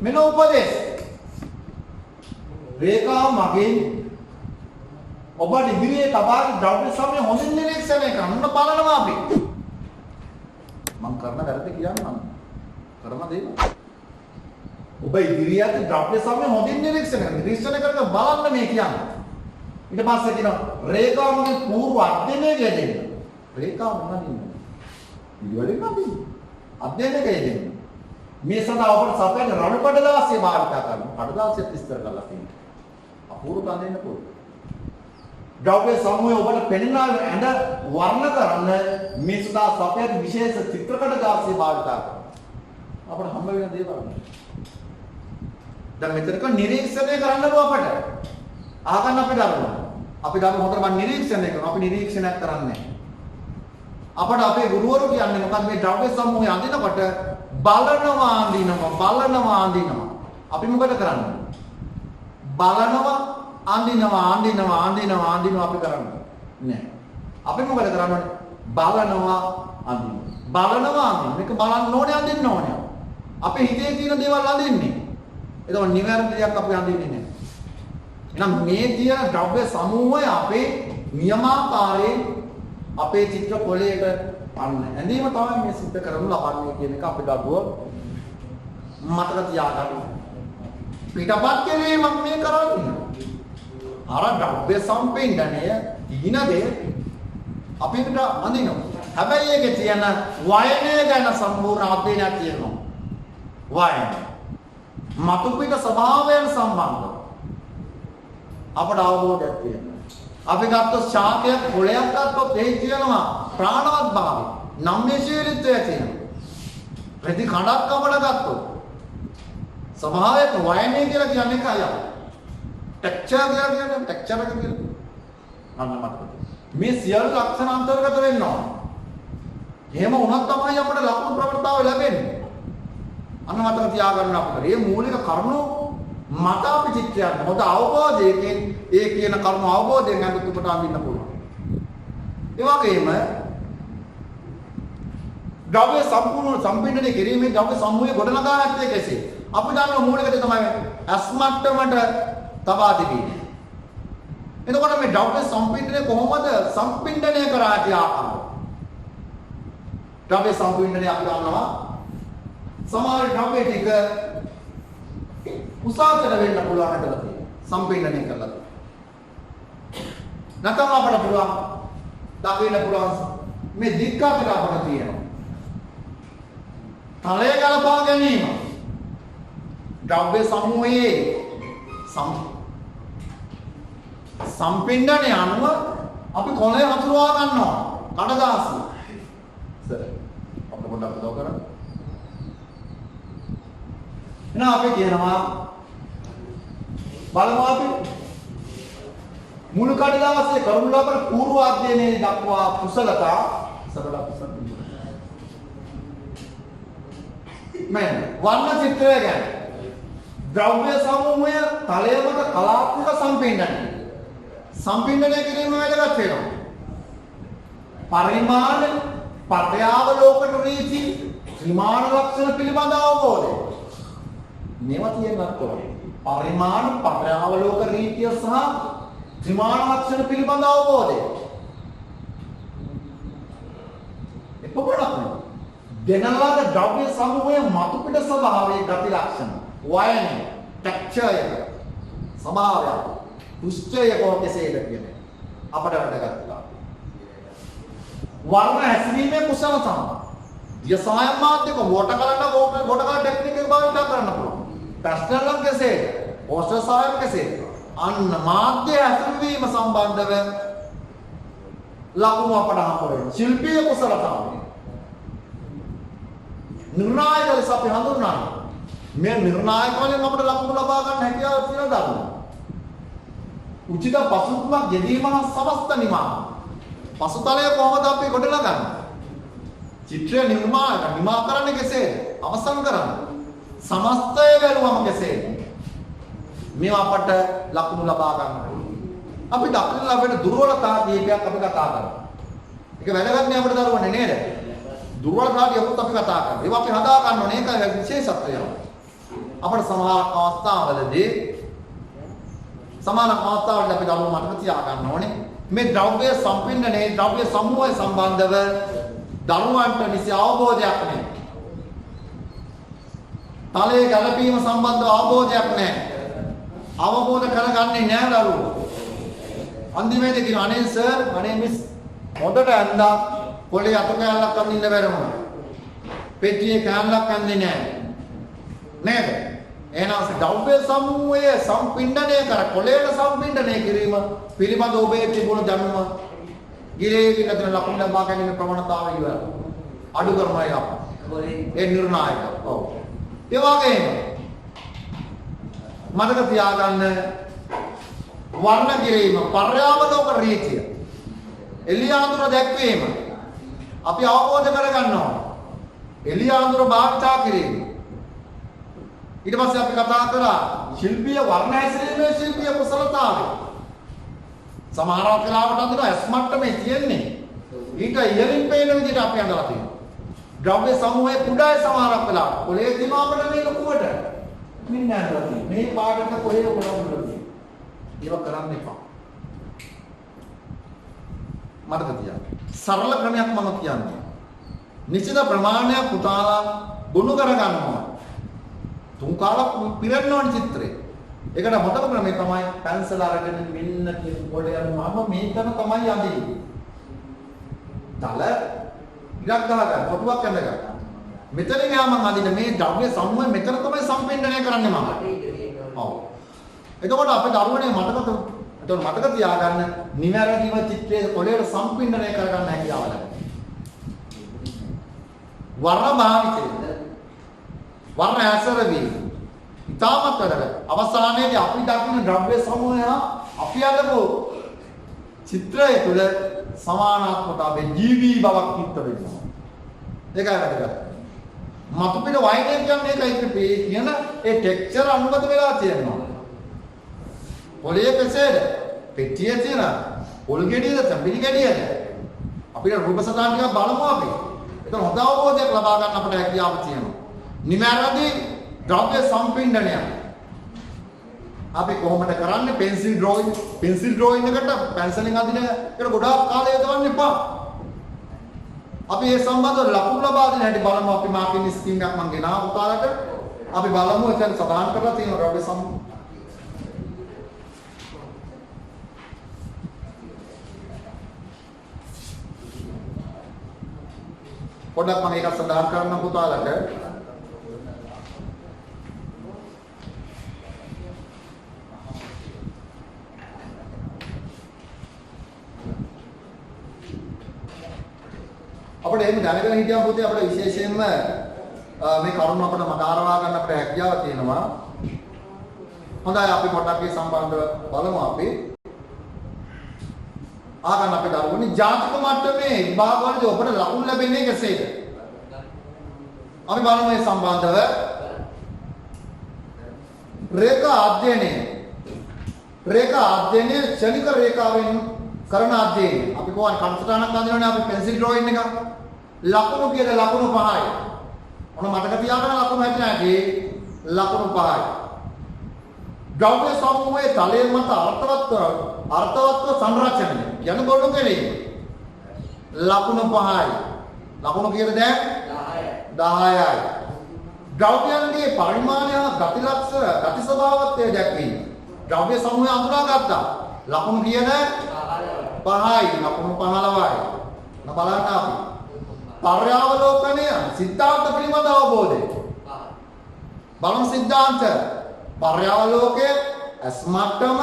මෙන්න උපදේශ. රේඛාව මගින් ඔබ ඉදිරියේ තබා ද්‍රව්‍ය සමය හොඳින් නිරීක්ෂණය කරන්න බලනවා අපි. මම කරන වැරද්ද කියන්නම්. කරන දේ. ඔබ ඉදිරියට ද්‍රව්‍ය සමය හොඳින් නිරීක්ෂණය කරලා බලන්න මේ කියන්නේ. ඊට පස්සේ කියනවා රේඛාව මගින් පූර්ව අධ්‍යයනය දෙන්න. රේඛාව මොනවද? ඉවලින් අපි අධ්‍යයනය දෙන්න. මේ සඳහා ඔබට සපයන රළු කඩදාසිය භාවිත කරන්න. කඩදාසියත් විස්තර කරලා තියෙනවා. අපූර්ව ගන්න පුළුවන්. ද්‍රව්‍ය සමූහය ඔබට පෙනෙන ඇඳ වර්ණ කරන්න මේ සඳහා සපයන විශේෂ චිත්‍ර කඩදාසිය භාවිත කරන්න. අපට හම්බ වෙන දේවල්. දැන් මෙතනක නිරීක්ෂණය කරන්න අපට. අහගන්න අපි දන්නවා. අපි දන්න හොඳට මම නිරීක්ෂණය කරනවා. අපි නිරීක්ෂණයක් කරන්නේ අපට අපේ ගුරුවරු කියන්නේ මොකක්ද මේ ද්‍රව්‍ය සමූහය අඳිනකොට බලනවා අඳිනවා. අපි මොකද කරන්නේ? බලනවා අඳිනවා අපි කරන්නේ නෑ. අපි මොකද කරන්නේ? බලනවා අඳිනවා. මේක බලන්න ඕනේ අඳින්න ඕනේ. අපේ හිතේ තියෙන දේවල් අඳින්නේ. ඒක නිවැරදි දෙයක් අපි අඳින්නේ නෑ. එහෙනම් මේ තියෙන ද්‍රව්‍ය සමූහය අපේ නියමාකාරයෙන් අපේ චිත්‍ර පොළේට අන්න ඇඳීම තමයි මේ සිද්ධ කරනු ලබන්නේ කියන එක අපි දරුවෝ මතක තියාගන්න. පිටපත් කිරීමක් මේ කරන්නේ. අර ද්‍රව්‍ය සම්පින්ඩණය ඉනදේ අපිට අඳිනවා. හැබැයි ඒකේ තියෙන වයනය ගැන සම්පූර්ණ අධ්‍යයනයක් තියෙනවා. වයන. මතු පිට ස්වභාවයන් සම්බන්ධව අපට අවබෝධයක් තියෙනවා. අපි ගත්තොත් ශාකයක් පොළයක් ගත්තොත් ඒ කියනවා ප්‍රාණවත් භාවය. නම්‍යශීලීත්වය තියෙනවා. ප්‍රති කඩක් කපල ගත්තොත් ස්වභාවයට වයනය කියලා කියන්නේ කයයි. ටෙක්ස්චර් කියලා කියන්නේ ටෙක්ස්චර් එක කියලා. අන්න මතක. මේ සියලු ලක්ෂණ අන්තර්ගත වෙනවා. එහෙම වුණත් තමයි අපිට ලකුණු ප්‍රවණතාවය ලැබෙන්නේ. අන්න මතක තියාගන්න අපිට. මේ මූලික කරුණු මත අපි චිත්‍රයක් හොඳ අවබෝධයකින් ඒ කියන කරුණු අවබෝධයෙන් අඳුත් උපට අඳින්න පුළුවන්. ඒ වගේම ද්‍රව්‍ය සම්පූර්ණ සම්පින්ඩනය කිරීමේ ද්‍රව්‍ය සමූහය ගොඩනගා ඇත්තේ කෙසේ? අපි දන්න මූලික දේ තමයි අස්මට්ටමට තබා තිබීම. එතකොට මේ ද්‍රව්‍ය සම්පින්ඩනය කොහොමද සම්පින්ඩනය කරා ඇති ආකාරය? ද්‍රව්‍ය සම්පින්ඩනය අපි දන්නවා සමහර ද්‍රව්‍ය ටික උසාවියට වෙන්න පුළුවන් හිතලා තියෙනවා. සම්පින්ඩනය කරලා තියෙනවා. නැත්නම් අපට පුළුවන් දකින්න පුළුවන් මේ දික්ක අපිට තියෙනවා. තලය ගලපා ගැනීම. ද්‍රව්‍ය සමූහයේ සම්පින්ඩනය අනුව අපි කොළය හසුරවා ගන්නවා. කඩදාසිය. සර්. අපිට පොඩ්ඩක් උදව් කරන්න. එහෙනම් අපි කියනවා බලමු අපි මුළු කඩදාසියේ කරුණු ලබන පූර්ව අධ්‍යයනයේ දක්වා කුසලතා සබල කුසල මෙන්න වර්ණ චිත්‍රය ගැන ද්‍රව්‍ය සමූහය තලය මත කලාත්මක සම්පින්ඩනය කිරීම වැදගත් වෙනවා. පරිමාණ පර්යාවලෝකන රීති ත්‍රිමාණ ලක්ෂණ පිළිබඳ අවබෝධය මේවා තියෙන්නත් ඕනේ. පරිමාණ පර්යාවලෝක රීතිය සහ ත්‍රිමාණ ලක්ෂණ පිළිබඳ අවබෝධය. එපමණක් දෙනලද ද්‍රව්‍ය සමූහයේ මතු පිට ස්වභාවයේ ගති ලක්ෂණ වයන ටෙක්ස්චර් ස්වභාවය පුෂ්ඨය කොහොමද කියන්නේ අපට වැදගත්. වර්ණ හැසිරීමේ කුසලතාව. දියසායම් මාධ්‍යක වෝටකලන ටෙක්නික් එක භාවිත කරන්න පුළුවන්. පැස්ටර්ලම් කෙසේ පෝස්ටර් සායම් කෙසේ අන්න මාධ්‍ය හැසිරවීම සම්බන්ධව ලකුණු අපට හම්බ වෙනවා. ශිල්පීය කුසලතාවය. නිර්ණායක ලෙස අපි හඳුන්වනවා. මේ නිර්ණායක වලින් අපට ලකුණු ලබා ගන්න හැකියාව තියෙන ධර්ම. උචිත පසුබිමක් යෙදීම හා සමස්ත නිමාන. පසුතලය කොහොමද අපි ගොඩනගන්නේ? චිත්‍රය නිමා කරන්නේ කෙසේද? අවසන් කරන්නේ. සමස්තය බැලුවම කෙසේද? මේවා අපට ලකුණු ලබා ගන්න. අපි දක්න ලබන දුර්වලතා කීපයක් අපි කතා කරනවා. ඒක වැදගත් නේ අපිට දරුවනේ නේද? දුර්වලතා කියනකොට අපි කතා කරනවා. ඒවා අපි හදා ගන්න ඕනේ. ඒක විශේෂත්වයක්. අපේ සමහර අවස්ථාවලදී අපි දරුවෝ මතක තියා ගන්න ඕනේ මේ ද්‍රව්‍ය සම්පින්ඩනයේ ද්‍රව්‍ය සමූහය සම්බන්ධව දරුවන්ට නිසි අවබෝධයක් නැහැ. තලයේ ගැළපීම සම්බන්ධව අවබෝධයක් නැහැ. අවබෝධ කරගන්නේ නැහැ දරුවෝ. අන්තිමේදී කියන අනේ සර් අනේ මිස් හොඳට ඇඳා පොළේ අත කෑල්ලක් අඳින්න බැරි වුණා. පෙට්ටියේ කෑල්ලක් අඳින්නේ නැහැ. නේද? එහෙනම් ද්‍රව්‍ය සමූහය සම්පින්ඩනය කර කොළේට සම්පින්ඩනය කිරීම පිළිබඳ ඔබේ තිබුණු දැනුම ගිරේකින් අතර ලකුණු ලබා ගැනීම ප්‍රවණතාවය ඉවර. අඩු කරනවා යප. ඒ නිර්ණායක. ඔව්. ඒ වගේම මතක තියාගන්න වර්ණ කිරීම පර්යාවලෝක රීතිය එළිය අඳුර දැක්වීම අපි අවබෝධ කරගන්නවා. එළිය අඳුර භාවිතා කිරීම. ඊට පස්සේ අපි කතා කරා ශිල්පීය වර්ණ හැසිරීමේ ශිල්පීය කුසලතාවය. සමහර වෙලාවට අඳුර ඇස් මට්ටමේ තියෙන්නේ. ඊට ඉහළින් පේන විදිහට අපි අඳලා තියෙනවා. ද්‍රව්‍ය සමූහයේ කුඩායි සමහරක් වෙලාවට. කොලේ තියෙනවා අපිට මේ ලොකුවට. මෙන්න අඳලා තියෙනවා. මේ පාඩක කොලේ කොලම් වලදී. ඒක කරන්න එපා. මතක තියාගන්න. සරල ක්‍රමයක් මම කියන්නේ. නිශ්චිත ප්‍රමාණයක් පුතාලා ගොනු කරගන්නවා. තුන් කාලක් පිරෙන්න ඕන චිත්‍රේ. ඒකට හොඳම ක්‍රමය තමයි පැන්සල් අරගෙන මෙන්න කියන පොළේ මම මේකම තමයි අඳින්නේ. තල ඉරක් ගහගන්න, කොටුවක් ඇඳගන්න. මෙතනින් යා මම අඳින මේ ද්‍රව්‍ය සම්මය මෙතන තමයි සම්පින්ඩණය කරන්නේ මම. ඔව්. එතකොට අපේ දරුවනේ මතක තියාගන්න නිවැරදිව චිත්‍රයේ පොළේට සම්පින්ඩණය කරගන්න හැකියාව ලැබෙනවා. වර්ණ භාවිතය වර්ණ ඇසරවීම ඉතාමත් වැදගත්. අවසානයේදී අපි දකින්න ද්‍රව්‍ය සමූහය අපි අදපු චිත්‍රය තුළ සමානාත්මතාවයේ ජීවී බවක් යුක්ත වෙනවා. ඒකයි වැදගත්. මතු පිට වයින් කියන්නේ ඒකයි කියන ඒ ටෙක්ස්චර් අනුගත වෙලා තියෙනවා. පොළේ කෙසේද? පෙට්ටියේ තියෙන පොල් ගෙඩියද තඹිලි ගෙඩියද? අපිට රූප සටහන් ටිකක් බලමු අපි. ඒක හොඳ අවබෝධයක් ලබා ගන්න අපිට හැකියාව තියෙනවා. නිමැරදි ද්‍රව්‍ය සම්පින්ඩනය අපි කොහොමද කරන්නේ? පෙන්සිල් ඩ්‍රෝයින් එකට පැන්සලෙන් අදින එකට ගොඩාක් කාලය යොදවන්න එපා. අපි ඒ සම්බන්ධව ලකුණු ලබා දෙන හැටි බලමු. අපි මාකින් ස්කීම් එකක් මම ගෙනාවා උතාලට. අපි බලමු එතන සඳහන් කරලා තියෙන ද්‍රව්‍ය පොඩ්ඩක් මම ඒකත් සඳහන් කරන්න පුතාලට. අපිට එහෙම දැනගෙන හිටියම පුතේ අපිට විශේෂයෙන්ම මේ කරුණ අපිට මදාරවා ගන්න අපිට හැකියාව තියෙනවා. හොඳයි අපි පොඩ්ඩක් මේ සම්බන්ධව බලමු අපි. ආගන්න අපි දරුවනේ ජාතික මට්ටමේ විභාගවලදී ඔබට ලකුණු ලැබෙන්නේ කෙසේද? අපි බලමු මේ සම්බන්ධව. රේඛා අධ්‍යයනය ශනික රේඛාවෙන් කරන අධ්‍යයනය. අපි කොහොමද කන්සටානක් අඳිනවනේ අපි පෙන්සිල් ඩ්‍රෝයින් එක. ලකුණු කියද ලකුණු 5යි. ඔන්න මතක තියාගන්න ලකුණු හැටි ලකුණු 5යි. ද්‍රව්‍ය සමූහයේ තලයේ මත අර්ථවත්ව සංරචනය යන ගොනු කෙරේ ලකුණු 5යි. ලකුණු කීයද දැන්? 10යි. ද්‍රව්‍යයන්ගේ පරිමාණය ගති ස්වභාවත්වය දැක්වීම. ද්‍රව්‍ය සමූහය අඳුනාගත්තා. ලකුණු කීයද? 5යි. ලකුණු 15යි. බලන්න අපි පර්යාවලෝකනය සිද්ධාන්ත පිළිබඳ අවබෝධය. බලමු සිද්ධාන්ත. පර්යාවලෝකයේ ඇස් මට්ටම,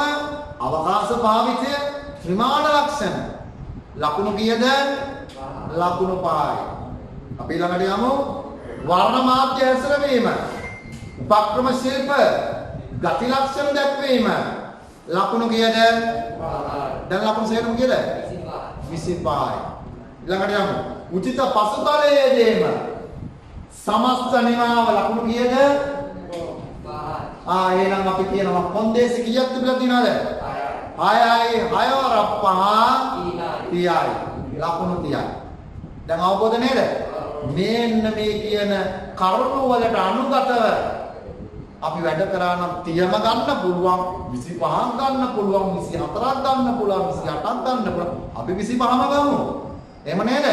අවකාශ භාවිතය, ත්‍රිමාණ ලක්ෂණ. ලකුණු කීයද? ලකුණු 5යි. අපි ළඟට යමු. වර්ණ මාධ්‍ය හැසිරවීම, උපක්‍රම ශිල්ප, ගති ලක්ෂණ දැක්වීම. ලකුණු කීයද? 5යි. දැන් ලකුණු සේරම කීයද? 25යි. ළඟට යමු. උචිත පසුතලයේ යෙදීම, සමස්ත නිමාව. ලකුණු කීයද? 5යි. එහෙනම් අපි කියනවා කොන්දේසි කීයක් තිබිලා තියෙනවද? 6යි. 6 වරක් 5 30යි. ලකුණු 30යි. දැන් අවබෝධ නේද? මෙන්න මේ කියන කරුණු වලට අනුගතව අපි වැඩ කරා නම් 30ම ගන්න පුළුවන් 25ක් ගන්න පුළුවන් 24ක් ගන්න පුළුවන් 28ක් ගන්න පුළුවන් අපි 25ම ගමු එහෙම නේද?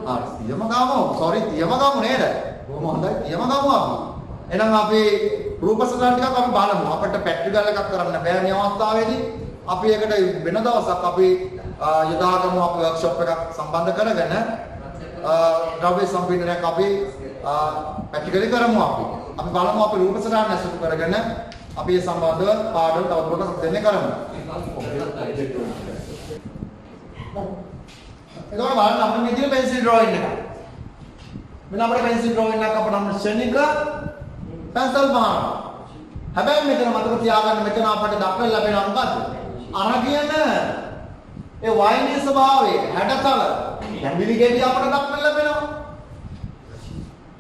30ම ගමු sorry 30ම ගමු නේද? කොහොම හොඳයි 30ම ගමු අපි එහෙනම් අපි රූප සටහන් ටිකක් අපි බලමු අපිට ප්‍රැක්ටිකල් එකක් කරන්න බෑ මේ අවස්ථාවේදී අපි ඒකට වෙන දවසක් අපි යොදාගමු අපි වර්ක්ෂොප් එකක් සම්බන්ධ කරගෙන ද්‍රව්‍ය සම්පීඩනයක් අපි ප්‍රැක්ටිකලි කරමු අපි බලමු අපි රූප සටහන් ඇසුරු කරගෙන අපි මේ සම්බන්ධව පාඩම් තවදුරටත් දෙන්නේ කරමු. එතකොට බලන්න අපිට මේ විදිහට pencil drawing එක. මෙන්න අපේ pencil drawing එක අපිට නම් ශනික pencil බහන. හැබැයි මෙතන මතක තියාගන්න මෙතන අපිට දක්වන්න ලැබෙනවා මොකද්ද? අර කියන ඒ වයිනේ ස්වභාවය හැඩතල ඇඟිලි ගෙඩි අපිට දක්වන්න ලැබෙනවා.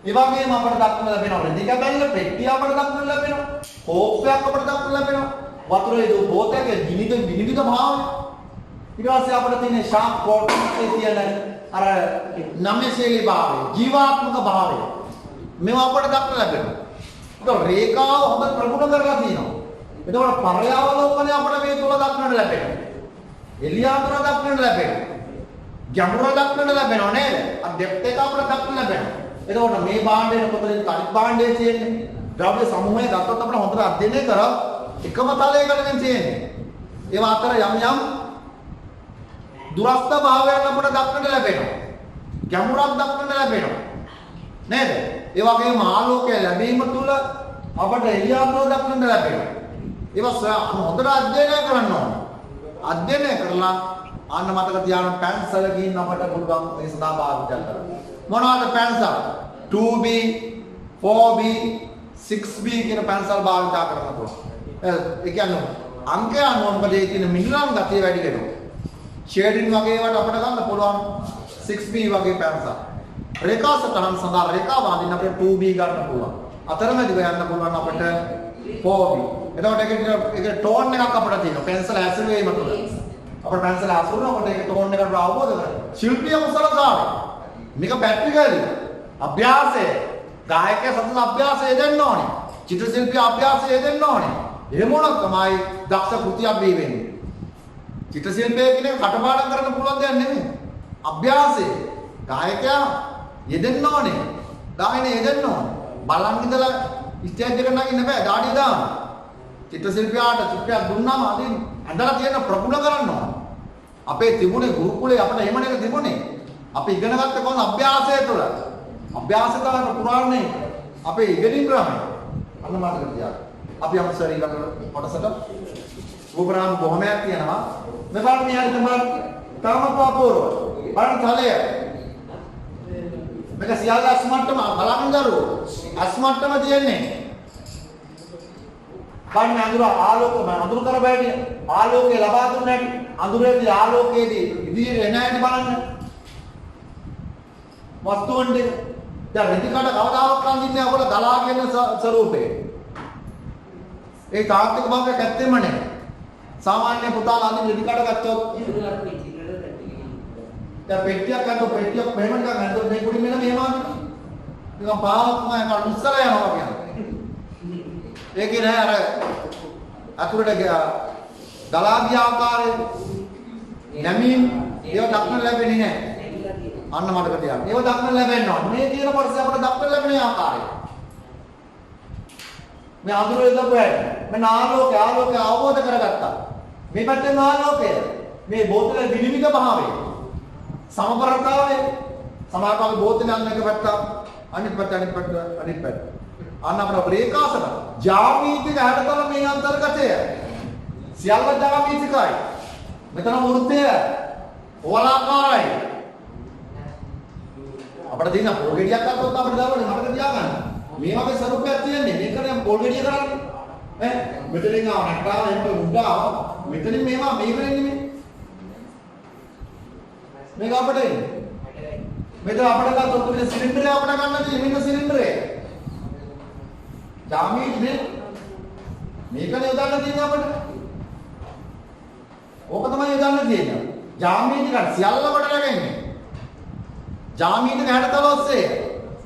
ඒ වගේම අපිට දක්වන්න ලැබෙනවා රෙදික බැල්ල පෙට්ටිය අපිට දක්වන්න ලැබෙනවා. කෝප්පයක් අපිට දක්වන්න ලැබෙනවා. වතුරේ දු බෝතයක විනිවිද භාවය. ඊට පස්සේ අපිට තියෙන ෂාප් කෝට් එකේ තියෙන අර නම්‍යශීලී භාවය, ජීවාත්මක භාවය. මේවා අපිට දක්වන්න ලැබෙනවා. ඒක රේඛාව හොඳ ප්‍රගුණ කරලා තියෙනවා. එතකොට පරයාවලෝකනය අපිට මේ තුල දක්වන්න ලැබෙනවා. එළියාතුර දක්වන්න ලැබෙනවා. ගැඹුර දක්වන්න ලැබෙනවා නේද? අර ඩෙප්ත් එක අපිට දක්වන්න ලැබෙනවා. එතකොට මේ භාණ්ඩයේ කොතනින් අනිත් භාණ්ඩයේ තියෙන්නේ? ද්‍රව්‍ය සමූහය ගත්තොත් අපිට හොඳට අධ්‍යයනය කරා එකම තලයකටම තියෙන්නේ. ඒවා අතර යම් දුරස්ත භාවයන් අපිට දක්වන්න ලැබෙනවා. ගැඹුරක් දක්වන්න ලැබෙනවා. නේද? ඒ වගේම ආලෝකය ලැබීම තුළ අපට එළියාතුර දක්වන්න ලැබෙනවා. ඒවා හොඳට අධ්‍යයනය කරන්න ඕනේ. අධ්‍යයනය කරලා අන්න මතක තියාගන්න පැන්සලකින් අපට පුළුවන් ඒ සදා භාවිත කරන්න. මොනවාද පැන්සල්? 2B, 4B, 6B කියන පැන්සල් භාවිත කරන්න පුළුවන්. ඒ කියන්නේ අංකය අනුව මොකද ඒ කියන මිහිරම් ගතිය වැඩි වෙනවා. ෂේඩින් වගේ ඒවාට අපිට ගන්න පුළුවන් 6B වගේ පැන්සල්. රේඛා සටහන් සඳහා රේඛා වදින්න අපිට 2B ගන්න පුළුවන්. අතරමැදිව යන්න පුළුවන් අපිට 4B. එතකොට ඒකේ ටෝන් එකක් අපිට තියෙනවා. පෙන්සල් හැසිරවීම තුළ. අපිට පෙන්සල් හැසිරෙනකොට ඒකේ ටෝන් එකට අවබෝධ කරගන්න. ශිල්පීය කුසලතාවය. මේක ප්‍රැක්ටිකලි අභ්‍යාසය. ගායකයා සතත අභ්‍යාසය දෙන්න ඕනේ. චිත්‍ර ශිල්පී අභ්‍යාසය දෙන්න ඕනේ. එහෙම වුණොත් තමයි දක්ෂ කෘතියක් බිහි වෙන්නේ. චිත්‍ර ශිල්පය කියන්නේ කටපාඩම් කරන්න පුළුවන් දෙයක් නෙමෙයි. අභ්‍යාසය. ගායකයා යෙදෙන්න ඕනේ. ගායනය යෙදෙන්න ඕනේ. බලන් ඉඳලා ස්ටේජ් එකට නගින්න බෑ. ඩාඩිය දාන්න. චිත්‍ර ශිල්පියාට චිත්‍රයක් දුන්නාම අදින් ඇඳලා තියෙන ප්‍රගුණ කරන්න ඕනේ. අපේ තිබුණේ ගුරුකුලේ අපිට එහෙම නේද තිබුණේ. අපි ඉගෙන ගත්ත කොහොමද අභ්‍යාසය තුළ. අභ්‍යාසය තමයි පුරාණේ අපේ ඉගෙනීම් ක්‍රමය. අන්න මතක තියාගන්න. අපි යමු සර් ඊළඟ කොටසට. උපරාම බොහොමයක් තියෙනවා. මේ බලන්න මෙහාට තමයි තාමපාපෝර. බලන්න තලය. මේක සියල්ල අස්මට්ටම බලන්න දරුවෝ. අස්මට්ටම තියෙන්නේ. බලන්න අඳුර ආලෝකම අඳුර කර බෑනේ. ආලෝකය ලබා දුන්න හැටි. අඳුරේදී ආලෝකයේදී ඉදිරියට එන හැටි බලන්න. වස්තුවන්ට දැන් රෙදිකට කවදාවත් අඳින්නේ අපල ගලා කියන ස්වරූපේ. ඒ තාත්වික භාවයක් ඇත්තෙම නැහැ. සාමාන්‍ය පුතාලා අඳින රෙදිකට ගත්තොත් දැන් පෙට්ටියක් ගන්න පෙට්ටියක් මෙහෙම නිකන් අඳුර මේ කුඩි මෙන්න මෙහෙම අඳිනවා. නිකන් පාවක්ම යන උස්සල යනවා කියන්නේ. ඒකේ නෑ අර අතුරට ගලා ගිය ආකාරය නැමීම් ඒව දක්නට ලැබෙන්නේ නෑ. අන්න මතක තියාගන්න. ඒව දක්නට ලැබෙන්න ඕනේ. මේ කියන කොටස අපිට දක්නට ලැබෙන ආකාරය. මේ අඳුරේ දබ්බයි. මේ ආලෝකය අවබෝධ කරගත්තා. මේ පැත්තෙන් ආලෝකය. මේ බෝතලේ විනිවිද භාවය. සමබරතාවය. සමාකාලී බෝතලේ අන්න එක පැත්ත අනිත් පැත්ත. අන්න අපේ රේඛාසන ජ්‍යාමිතික හැඩතල මේ අන්තර්ගතය. සියල්ල ජ්‍යාමිතිකයි. මෙතන වෘත්තය ඕලාකාරයි. අපිට තියෙන පොල් ගෙඩියක් අත්තොත් අපිට දාවනේ මතක තියාගන්න. මේ වගේ ස්වරූපයක් තියෙන්නේ. මේකනේ පොල් ගෙඩිය කරන්නේ. ඈ මෙතනින් ආව නැටාව එන්න උඩාව. මෙතනින් මේවා මේක නෙමෙයි. මේක අපිට එන්නේ. මෙතන අපිට ගත්තොත් මේ සිලින්ඩරේ අපිට ගන්න තියෙන්නේ මේක සිලින්ඩරේ. ජාමීට් මේකනේ යොදන්න තියෙන්නේ අපිට. ඕක තමයි යොදන්න තියෙන්නේ. ජාමීට් එක සියල්ල කොට ලැබෙන්නේ. ජාමීතික හැඩතල ඔස්සේ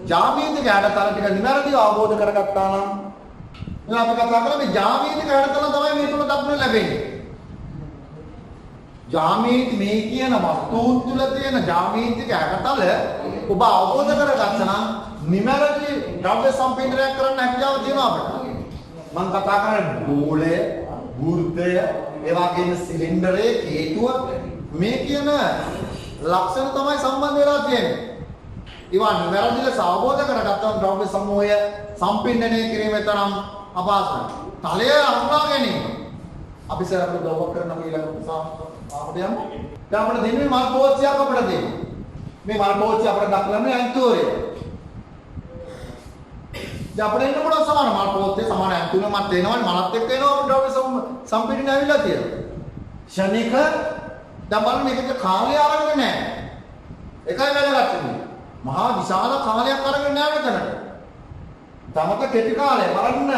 ජාමීතික හැඩතල ටික නිවැරදිව අවබෝධ කරගත්තා නම් දැන් අපි කතා කරන්නේ මේ ජාමීතික හැඩතල තමයි මේ තුල දක්නට ලැබෙන්නේ. ජාමීති මේ කියන වස්තුන් තුල තියෙන ජාමීතික හැඩතල ඔබ අවබෝධ කරගත්තා නම් නිමැරදි ද්‍රව්‍ය සම්පීඩනයක් කරන්න හැකියාව තියෙනවා අපිට. මම කතා කරන්නේ ගෝලය, වෘත්තය, ඒ වගේම සිලින්ඩරයේ හේතුව මේ කියන ලක්ෂණ තමයි සම්බන්ධ වෙලා තියෙන්නේ. ඒවා නිවැරදි ලෙස අවබෝධ කරගත්තම ද්‍රව්‍ය සමූහය සම්පීඩනය කිරීමේ තරම් අපහසුයි. තලය අනුලා ගැනීම. අපි සරල දවවක් කරන ඊළඟ අපිට යමු. දැන් අපිට දෙන්නේ මල් පෝච්චියක් අපිට දෙන්න. මේ මල් පෝච්චිය අපිට දක්වන්නේ ඇන්තෝරය. දැන් අපිට එන්න පුළුවන් සමාන මල් පෝච්චිය සමාන ඇන්තෝරයමත් එනවනේ මලත් එක්ක එනවා ද්‍රව්‍ය සම්පීඩනය ඇවිල්ලා තියෙනවා. ෂණික දැන් බලන්න මේකට කාලය අරගෙන නැහැ. එකයි වැදගත් වෙන්නේ. මහා විශාල කාලයක් අරගෙන නැහැ මෙතනට. තමක කෙටි කාලය බලන්න.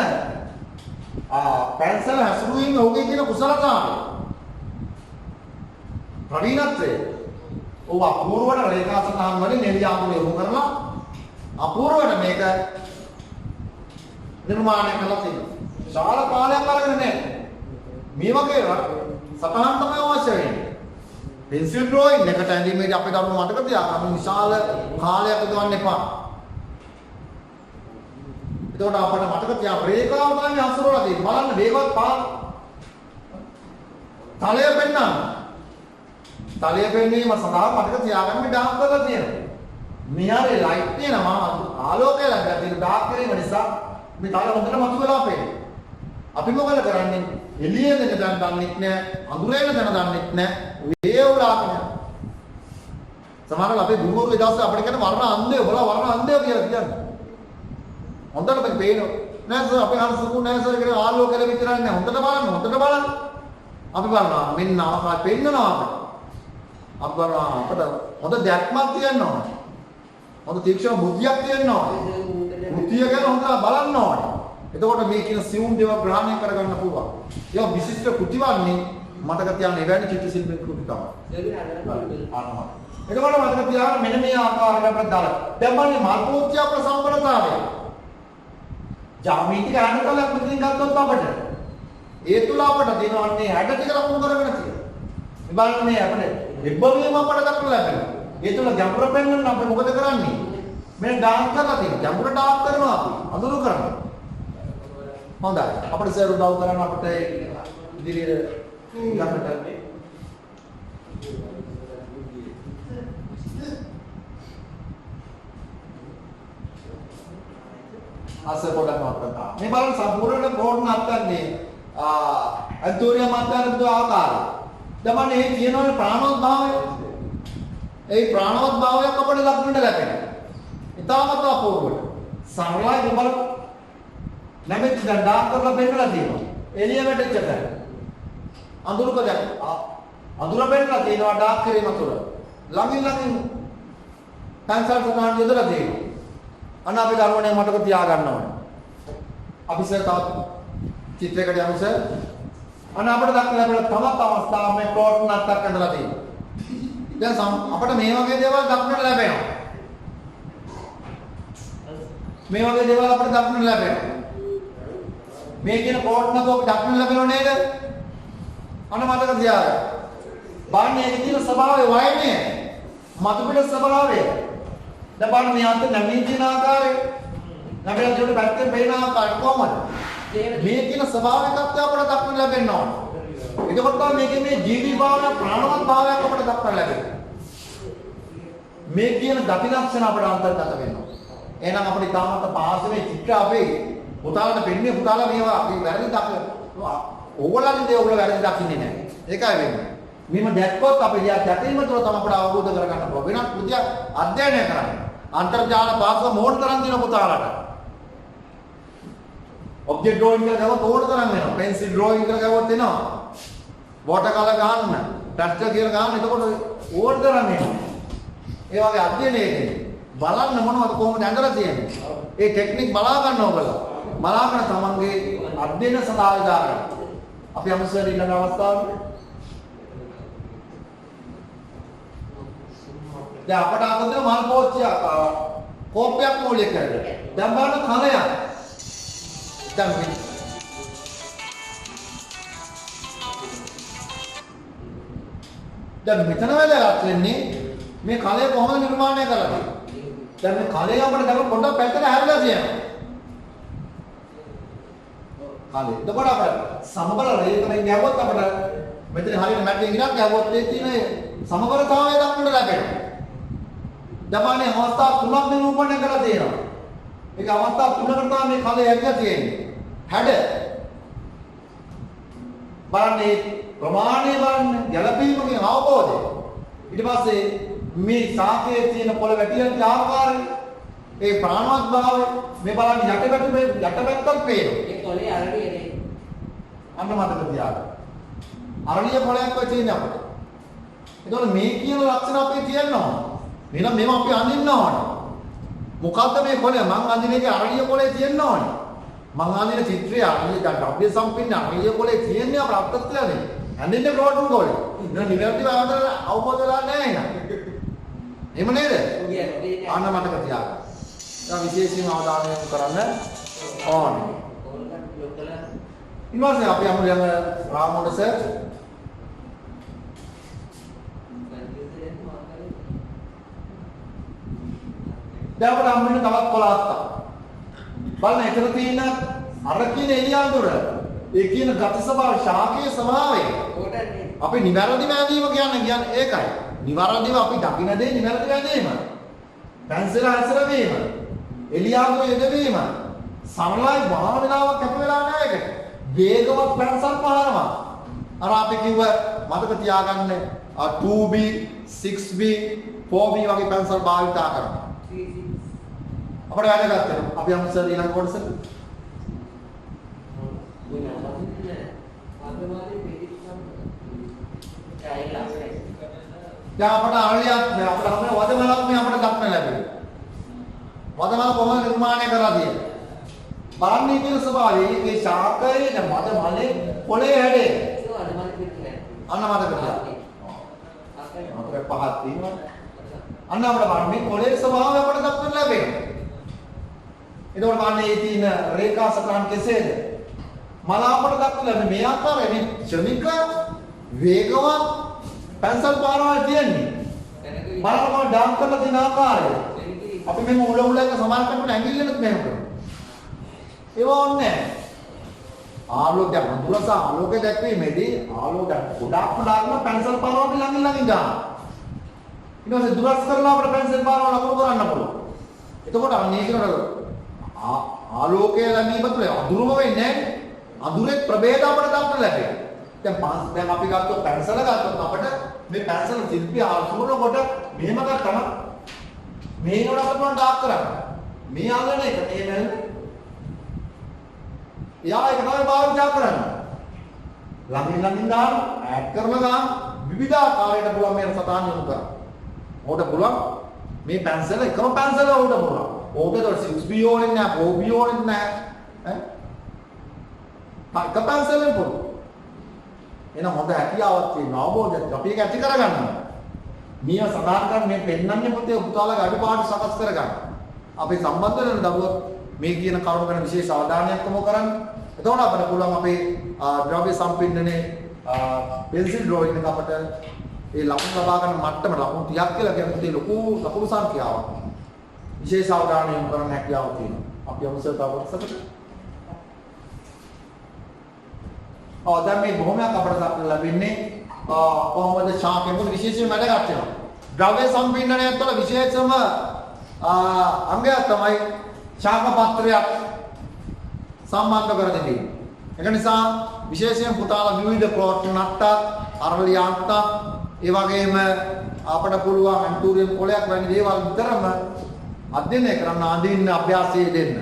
පැන්සල් හැසුරුවීම ඔහුගේ තියෙන කුසලතාවය. ප්‍රවීණත්වය. ඔව් අපූර්වට රේඛා සටහන් වලින් නෙලියාමුල යොමු කරලා අපූර්වට මේක නිර්මාණය කළා තියෙනවා. විශාල කාලයක් අරගෙන නැහැ. මේ වගේ සටහන් තමයි අවශ්‍ය වෙන්නේ. pencil drawing එකට ඇඳීමේදී අපේ කරුණු මතක තියාගන්න විශාල කාලයක් ගන්න එපා. එතකොට අපිට මතක තියාගන්න රේඛාව තමයි හසුරවලා තියෙන්නේ. බලන්න වේගවත් පාන. තලය පෙන්වන්න. තලය පෙන්වීම සඳහා මතක තියාගන්න මේ ඩාර්ක් කරලා තියෙනවා. මෙහාරේ ලයිට් තියෙනවා ආලෝකය ලැබලා තියෙන ඩාර්ක් කිරීම නිසා මේ තල හොඳට මතුවලා පේනවා. අපි මොකද කරන්නේ? එළියේ දෙන දැන් දන්නෙත් නෑ, අඳුරේ දෙන දන්නෙත් නෑ. වේවුලාගෙන. සමහරවල් අපේ ගුරුවරු ඒ දවස්වල අපිට කියන වර්ණ අන්ධය බලලා වර්ණ අන්ධය කියලා කියන්නේ. හොඳට මේක පේනවා. නෑ සර් අපේ හංසකු නෑ සර් කියන ආලෝකය විතරක් නෑ. හොඳට බලන්න, හොඳට බලන්න. අපි බලනවා මෙන්න ආකාරය පෙන්නනවා අපිට. අපි බලනවා අපිට හොඳ දැක්මක් තියෙන්න ඕනේ. හොඳ තීක්ෂණ බුද්ධියක් තියෙන්න ඕනේ. බුද්ධිය ගැන හොඳට බලන්න ඕනේ. එතකොට මේ කියන සියුම් දේවල් ග්‍රහණය කරගන්න පුළුවන්. ඒක විශිෂ්ට කෘතිවන්නේ මතක තියාගන්න එවැනි චිත්‍ර ශිල්පී කෘති තමයි. එතකොට මතක තියාගන්න මෙන්න මේ ආකාරයට අපිට දාලා. දැන් බලන්න මල් පෝච්චිය ප්‍රසම්පරතාවය. ජාමීතික හැඩතලක් මෙතනින් ගත්තොත් අපිට ඒ තුල අපිට දිනවන්නේ හැඩ ටික ලකුණු කරගෙන තියෙනවා. මේ බලන්න මේ අපිට විභවීම අපිට දක්වලා ලැබෙනවා. ඒ තුල ගැඹුර පෙන්වන්න අපි මොකද කරන්නේ? මේ ඩාර්ක් කරලා තියෙනවා. ගැඹුර ඩාර්ක් කරනවා අපි. අඳුරු කරනවා. හොඳයි. අපිට සර් උදව් කරන්න අපිට ඉදිරියට ළඟට අසර් පොඩක් වත්තා. මේ බලන්න සම්පූර්ණ කෝඩ් නැත්තන්නේ අන්තෝරිය මාත්‍රාන්ත ආකාරය. දැන් මේ කියනවනේ ප්‍රාණවත් භාවය. ඒ ප්‍රාණවත් භාවයක් අපිට ලක්නට ලැබෙනවා. ඊටමත් අපූර්වට. සරලයි බලන්න. නැමෙත් දැන් ඩාර්ක් කරලා පෙන්නලා තියෙනවා. එළිය වැටෙච්ච තැන. අඳුරක දැන් අඳුර පෙන්නලා තියෙනවා ඩාර්ක් කිරීම තුළ. ළඟින් පැන්සල් සටහන් යොදලා තියෙනවා. අන්න අපි ගන්නවනේ මතක තියාගන්න ඕනේ. අපි සර් තවත් චිත්‍රයකට යමු සර්. අන්න අපිට දක්වලා ලැබෙන තවත් අවස්ථාවක් මේ ප්ලොට් නත්තක් ඇඳලා තියෙනවා. දැන් අපිට මේ වගේ දේවල් දක්වන්න ලැබෙනවා. මේ වගේ දේවල් අපිට දක්වන්න ලැබෙනවා. මේ කියන ප්ලොට් නත ඔබ දක්වන්න ලැබෙනව නේද? අන්න මතක තියාගන්න. බලන්න මේකේ තියෙන ස්වභාවය වයනේ. මතු පිට ස්වභාවය. දැන් බලන්න මේ අන්ත නැමී තියෙන ආකාරය. නැමෙලා දෙන්න පැත්තෙන් පේන ආකාරය කොහමද? මේ කියන ස්වභාවිකත්වය අපට දක්වන්න ලැබෙන්න ඕන. එතකොට තමයි මේකේ මේ ජීවී භාවය ප්‍රාණවත් භාවයක් අපට දක්වන්න ලැබෙන්නේ. මේ කියන ගති ලක්ෂණ අපට අන්තර්ගත වෙනවා. එහෙනම් අපිට තාමත් පාසලේ චිත්‍ර අපේ පුතාලට පෙන්නේ පුතාලා මේවා අපි වැරදි දක්වනවා. ඕගොල්ලන්ගේ දේ ඔයගොල්ලෝ වැරදි දකින්නේ නැහැ. ඒකයි වෙන්නේ. මෙහෙම දැක්කොත් අපි දැකීම තුළ තමයි අපට අවබෝධ කරගන්න පුළුවන්. වෙනත් පුතිය අධ්‍යයනය කරන්න. අන්තර්ජාල පාසල මෝඩ් තරම් දින පුතාලට. ඔබ්ජෙක්ට් ඩ්‍රෝයින් කියලා ගාව තෝරන තරම් වෙනවා. පෙන්සිල් ඩ්‍රෝයින් කියලා ගාවොත් එනවා. වෝටර් කලර් ගන්න, ටැක්ටර් කියලා ගන්න. එතකොට ඕඩ් තරම් එනවා. ඒ වගේ අධ්‍යයනයේදී බලන්න මොනවද කොහොමද ඇඳලා තියෙන්නේ. ඒ ටෙක්නික් බලා ගන්න ඕගොල්ලෝ. බලාගෙන තමන්ගේ අධ්‍යයන සඳහා දාගන්න. අපි අමුසර් ඊළඟ අවස්ථාවේ දැන් අපට අතන මල් පෝච්චියක් කෝප්පයක් මූලික කරගෙන දැන් බලන්න කලයක් දැන් දැන් මෙතන වැදගත් වෙන්නේ මේ කලය කොහොමද නිර්මාණය කරන්නේ? දැන් මේ කලය අපිට දැන් පොඩ්ඩක් පැත්තට හැරලා තියෙනවා. කලය. එතකොට අපිට සමබර රේඛයෙන් ගැවුවොත් අපිට මෙතන හරියට මැට්ටෙන් ගිනක් ගැවුවොත් ඒ තියෙන සමබරතාවය දක්වන්න ලැබෙනවා. දමානේ අවස්ථා තුනක් නිරූපණය කරලා තියෙනවා. ඒක අවස්ථා තුනකට තමයි මේ කලය ඇවිල්ලා තියෙන්නේ. හැඩ බලන්නේ ප්‍රමාණය බලන්න ගැළපීමකින් අවබෝධය. ඊට පස්සේ මේ ශාකයේ තියෙන පොළ වැටියන් ආකාරය ඒ ප්‍රාණවත් භාවය මේ බලන්න යටපැත්තත් පේනවා. ඒ පොළේ අරණියනේ. අන්න මතක තියාගන්න. අරණිය පොළයක් වෙ තියෙන අපිට. ඒතකොට මේ කියන ලක්ෂණ අපේ තියෙනවා. එහෙනම් මේව අපි අඳින්න ඕනේ. මොකද්ද මේ කොළය? මං අඳින එකේ අරණිය කොළේ තියෙන්න ඕනේ. මං අඳින චිත්‍රය අරණිය ඩබ්ලිව් සම්පින්න අරණිය කොළේ තියෙන්නේ අපේ අත්‍යත්‍යනේ. අඳින්නේ ප්‍රෝටෝන් කොළේ. ඉතින් නිවැරදිව අවබෝධ වෙලා නැහැ නේද? එහෙම නේද? අන්න මතක තියාගන්න. දැන් විශේෂයෙන් අවධානය යොමු කරන්න ඕනේ. ඊළඟට අපි යමු රාමෝඩ සර්. දැන් අපිට හම්බෙන්නේ තවත් කොළහක්. බලන්න එතන තියෙන අර කියන එළියඳුර ඒ කියන ගති ස්වභාව ශාකයේ ස්වභාවය අපි නිවැරදිව ඇඳීම කියන්නේ ඒකයි. නිවැරදිව අපි දකින්න දේ නිවැරදිව ඇඳීම. පැන්සල හැසිරවීම, එළියඳුර යෙදවීම, සරලයි වහන වෙලාවක් කැප වෙලා නැහැ ඒකට. වේගවත් පැන්සල් පහරනවා. අර අපි කිව්ව මතක තියාගන්න 2B, 6B, 4B වගේ පැන්සල් භාවිතා කරනවා. අපිට වැඩ ගන්න. අපි යමු සර් ඊළඟ කොටසට. දැන් අපට අරලියක් නෑ අපිට අපේ වදමලක් මේ අපිට දක්න ලැබෙනවා. වදමල කොහොමද නිර්මාණය කරලා තියෙන්නේ? බලන්නේ කියන ස්වභාවය මේ ශාකයේ වදමලේ පොළේ හැඩේ. අන්න මතක තියාගන්න. අපිට පහක් තියෙනවා. අන්න අපිට බලන්න මේ පොළේ ස්වභාවය අපිට දක්වන්න ලැබෙනවා. එතකොට බලන්න මේ තියෙන රේඛා සටහන් කෙසේද? මල අපට දක්වලා මේ ආකාරයෙන් ක්ෂණික වේගවත් පැන්සල් පාරවල් තියෙන්නේ. බලන්න ඩාම් කරලා තියෙන ආකාරය. අපි මේ උල එක සමාන කරනකොට ඇඟිල්ලෙත් මෙහෙම කරනවා. ඒව ඕනේ නැහැ. ආලෝකය අඳුරස ආලෝකය දැක්වීමේදී ආලෝකය ගොඩාක්ම දාන්න පැන්සල් පාරවල් ළඟින් ළඟින් දාන්න. ඊට පස්සේ දුරස් කරලා අපිට පැන්සල් පාරවල් අකුරු කරන්න පුළුවන්. එතකොට අන්නේ කරලා ආලෝකය ලැබීම තුළ අඳුරම වෙන්නේ නැහැ. අඳුරේ ප්‍රභේද අපිට දක්වන්න ලැබෙනවා. දැන් අපි ගත්තොත් පැන්සල ගත්තොත් අපිට මේ පැන්සල ශිල්පී ආසුරන කොට මෙහෙම ගත්තම මේ නෝඩ අපිට ඩාක් කරන්න. මේ අල්ලන එක මේ නේද? යා ඒක තමයි භාවිත කරන්න. ළඟින් දාන්න, ඇඩ් කරලා දාන්න විවිධාකාරයට පුළුවන් මේ සතාන් යොමු කරන්න. ඕකට පුළුවන් මේ පැන්සල එකම පැන්සල ඕකට පුළුවන්. ඕකට 6B ඕනෙත් නැහැ, 4B ඕනෙත් නැහැ. ඈ එක පැන්සලෙන් පුළුවන්. එන හොඳ හැකියාවක් තියෙනවා අවබෝධයක් අපි ඒක ඇති කරගන්නවා. මේව සඳහන් කරන්නේ මේ පෙන්වන්නේ පුතේ පුතාලා අඩුපාඩු සකස් කරගන්න. අපි සම්බන්ධ වෙන දරුවෝ මේ කියන කරුණු ගැන විශේෂ අවධානයක් යොමු කරන්න. එතකොට අපිට පුළුවන් අපේ ද්‍රව්‍ය සම්පින්ඩනයේ පෙන්සිල් ඩ්‍රොයින් එක අපිට ඒ ලකුණු ලබා ගන්න මට්ටම ලකුණු 30ක් කියලා කියන්නේ ලොකු ලකුණු සංඛ්‍යාවක්. විශේෂ අවධානය යොමු කරන්න හැකියාවක් තියෙනවා. අපි අමුසත අවශ්‍යකට දැන් මේ බොහොමයක් අපිට දක්වන්න ලැබෙන්නේ කොහොමද ශාකයෙන් විශේෂයෙන්ම වැඩගත් වෙනවා. ද්‍රව්‍ය සම්පින්ඩනය තුළ විශේෂම අංගයක් තමයි ශාක පත්‍රයක් සම්බන්ධ කර දෙන්නේ. ඒක නිසා විශේෂයෙන් පුතාලා විවිධ ප්‍රෝටීන් නට්ටක්, අරලිය අට්ටක්, ඒ වගේම අපට පුළුවන් ඇන්ටූරියම් කොලයක් වැනි දේවල් විතරම අධ්‍යයනය කරන්න අඳින්න අභ්‍යාසය දෙන්න.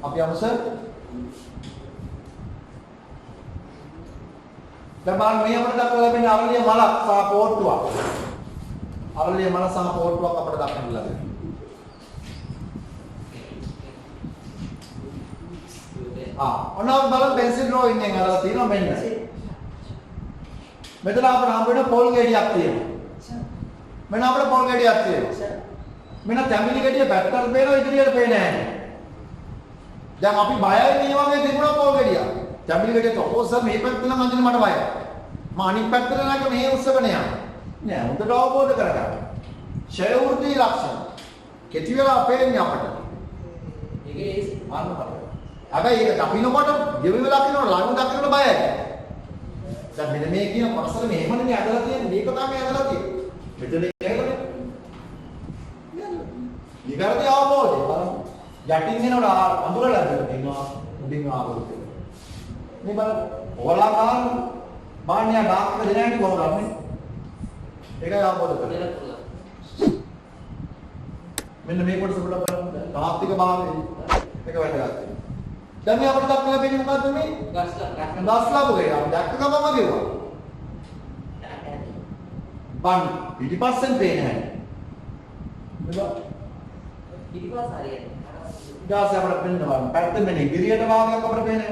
අපි අමසර් දැන් මේ අපිට දක්වලා ලැබෙන අරලිය මලක් සහ පෝට්ටුවක්. අරලිය මල සහ පෝට්ටුවක් අපිට දක්වන්න ලැබෙනවා. ඔන්න බලන්න පෙන්සිල් ඩ්‍රොයින් එකෙන් අරලා තියෙනවා මෙන්න. මෙතන අපිට හම්බ වෙන පොල් ගෙඩියක් තියෙනවා. මෙන්න අපිට පොල් ගෙඩියක් තියෙනවා. මෙන්න තැඹිලි ගෙඩිය පැත්තට පේනවා ඉදිරියට පේන්නේ නැහැ. දැන් අපි බයයි මේ වගේ තිබුණා පොල් ගෙඩියක්. තැඹිලි ගෙඩිය තෝසර් මේ පැත්තට නම් අඳින්න මට බයයි. මම අනිත් පැත්තට නැග මේ උස්සගෙන යනවා. නෑ හොඳට අවබෝධ කරගන්න. ඡය වෘත්ති ලක්ෂණ. කෙටි වෙලා පේන්නේ අපට. ඒකේ අන්න බලන්න. හැබැයි ඒක දකින්නකොට ගෙවි වෙලා කියනකොට ළඟ දකින්නකොට බයයි. දැන් මෙන්න මේ කියන කොටසල මෙහෙමනේ ඇදලා තියෙන්නේ. මේක තමයි ඇදලා තියෙන්නේ. මෙතන ඒකනේ. ඊගාරදී අවබෝධය බලන්න. යටින් එනකොට අඳුරලා තියෙනවා. උඩින් ආවොත්. මේ බලන්න. ඕලාකාර මාන්‍ය ඩාක්ක දෙනාට කොහොමද? ඒකයි අවබෝධ කරගන්න. මෙන්න මේ කොටස පොඩ්ඩක් බලන්න. තාත්වික භාවය. ඒක වැදගත්. දැන් මේ අපිට දක්වලා ලැබෙන්නේ මොකද්ද මේ? ගස් ලැබුවේ. අපි දැක්ක ගමම ගෙවුවා. බන් පිටිපස්සෙන් පේන හැටි. නේද? පිටිපස්ස හරියට. ඊට අපිට පේනවා පැත්තෙන් මෙන්න ඉදිරියට භාගයක් අපිට පේන්නේ.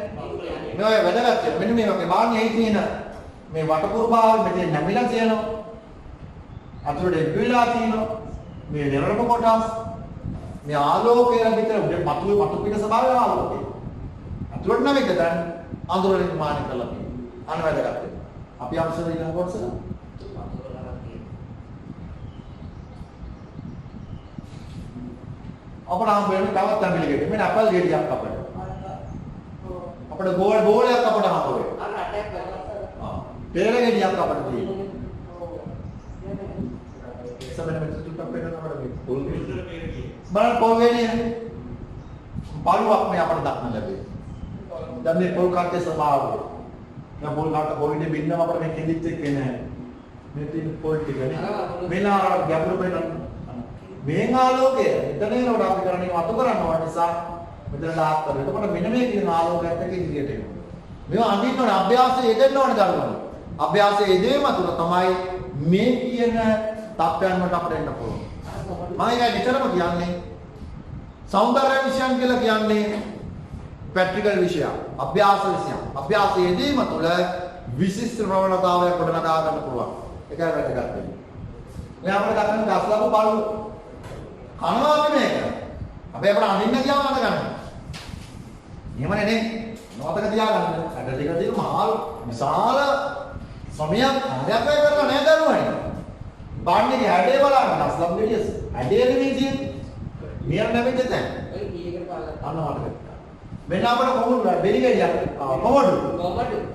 මේ වැදගත්. මෙන්න මේ වගේ මාන්නේ තියෙන මේ වටකුරු භාවය මෙතන නැමිලා තියෙනවා. අතුරට එක්විලා තියෙනවා. මේ නිරරම කොටස් මේ ආලෝකය විතර මතු පිට ස්වභාවය ආලෝකය. අතුරට නම් එක දැන් අඳුර නිර්මාණය කරලා තියෙනවා. අන්න වැදගත්. අපි අංශවල ඉන්න කොටස අපට හම් වෙන්නේ තවත් ඇඹිලි ගෙඩියක්. මෙන්න අපල් ගෙඩියක් අපිට. අපිට බෝලයක් අපිට හම් වෙන්නේ. අර අටයක් කරලා. පෙරල ගෙඩියක් අපිට තියෙනවා. සමහර වෙලාවට තුටක් වෙනවා අපිට පොල් ගෙඩිය. බලන්න පොල් ගෙඩිය. පාළුවක් මේ අපිට දක්න ලැබේ. දැන් මේ පොල් කාටේ ස්වභාවය. දැන් පොල් කාට පොල්නේ බින්නම අපිට මේ කෙඳිත් එක්ක එන්නේ. මේ තියෙන පොල් ටිකනේ. මෙලා ගැඹුරු වෙනවා. මේ ආලෝකය මෙතනේනොට අපි කරන්නේ වතු කරනවා නිසා මෙතන දාක් කරලා. එතකොට මෙන්න මේ කියන ආලෝකයත් එක්ක ඉදිරියට එනවා. මේවා අඳින්න ඕනේ අභ්‍යාසය යෙදෙන්න ඕනේ ගන්නවා. අභ්‍යාසය යෙදීම තුළ තමයි මේ කියන තත්ත්වයන් වලට අපිට එන්න පුළුවන්. මම ඒක නිතරම කියන්නේ සෞන්දර්ය විෂයන් කියලා කියන්නේ ප්‍රැක්ටිකල් විෂයක්, අභ්‍යාස විෂයක්. අභ්‍යාසය යෙදීම තුළ විශිෂ්ට ප්‍රවණතාවයක් ගොඩනගා ගන්න පුළුවන්. ඒකයි වැදගත් වෙන්නේ. මේ අපිට දක්වන දස්ලබ බලු කනවා අපි මේක. අපි අපිට අඳින්න ගියාම අඳ ගන්න. එහෙමනේ නේ. නොතක තියාගන්න. අඩ දෙක දින මහල් විශාල සමයක් හදයක් වැය කරලා නෑ දරුවනේ. බාන්නේ හැඩේ බලන්න දස්ලබ ගෙඩියස්. හැඩේ නෙමෙයි තියෙන්නේ. මියන් නැමෙද්ද දැන්. ඔය කීයකට පාලා. අන්න මතක. මෙන්න අපිට කොහොමද බෙලි ගෙඩියක්. කොහොමද?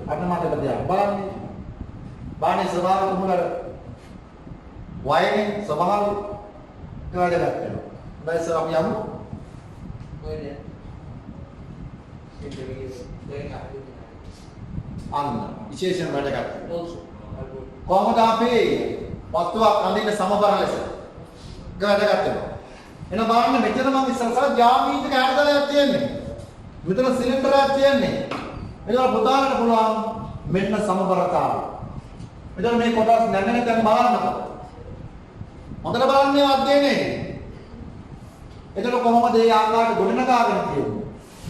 අන්න මතක තියාගන්න. බලන්න. බාන්නේ ස්වභාව කොහොමද? වයනේ ස්වභාව කාඩයක් වෙනවා. දැන් අපි යමු. කොහෙද? අන්න විශේෂයෙන් වැඩගත්. කොහොමද අපි වස්තුවක් අඳින්න සමබර ලෙස වැඩගත් වෙනවා. එන බලන්න මෙතන මම ඉස්සරහට ජ්‍යාමිතික හැඩතලයක් තියෙන්නේ. මෙතන සිලින්ඩරයක් තියෙන්නේ. ඒක පුතාලට පුළුවන් මෙන්න සමබරතාවය. මෙතන මේ කොටස් නැගෙන තැන බලන්නකො. හොඳට බලන්නේ අධ්‍යයනයේ. එතකොට කොහොමද මේ ආකාරයට ගොඩනගාගෙන තියෙන්නේ?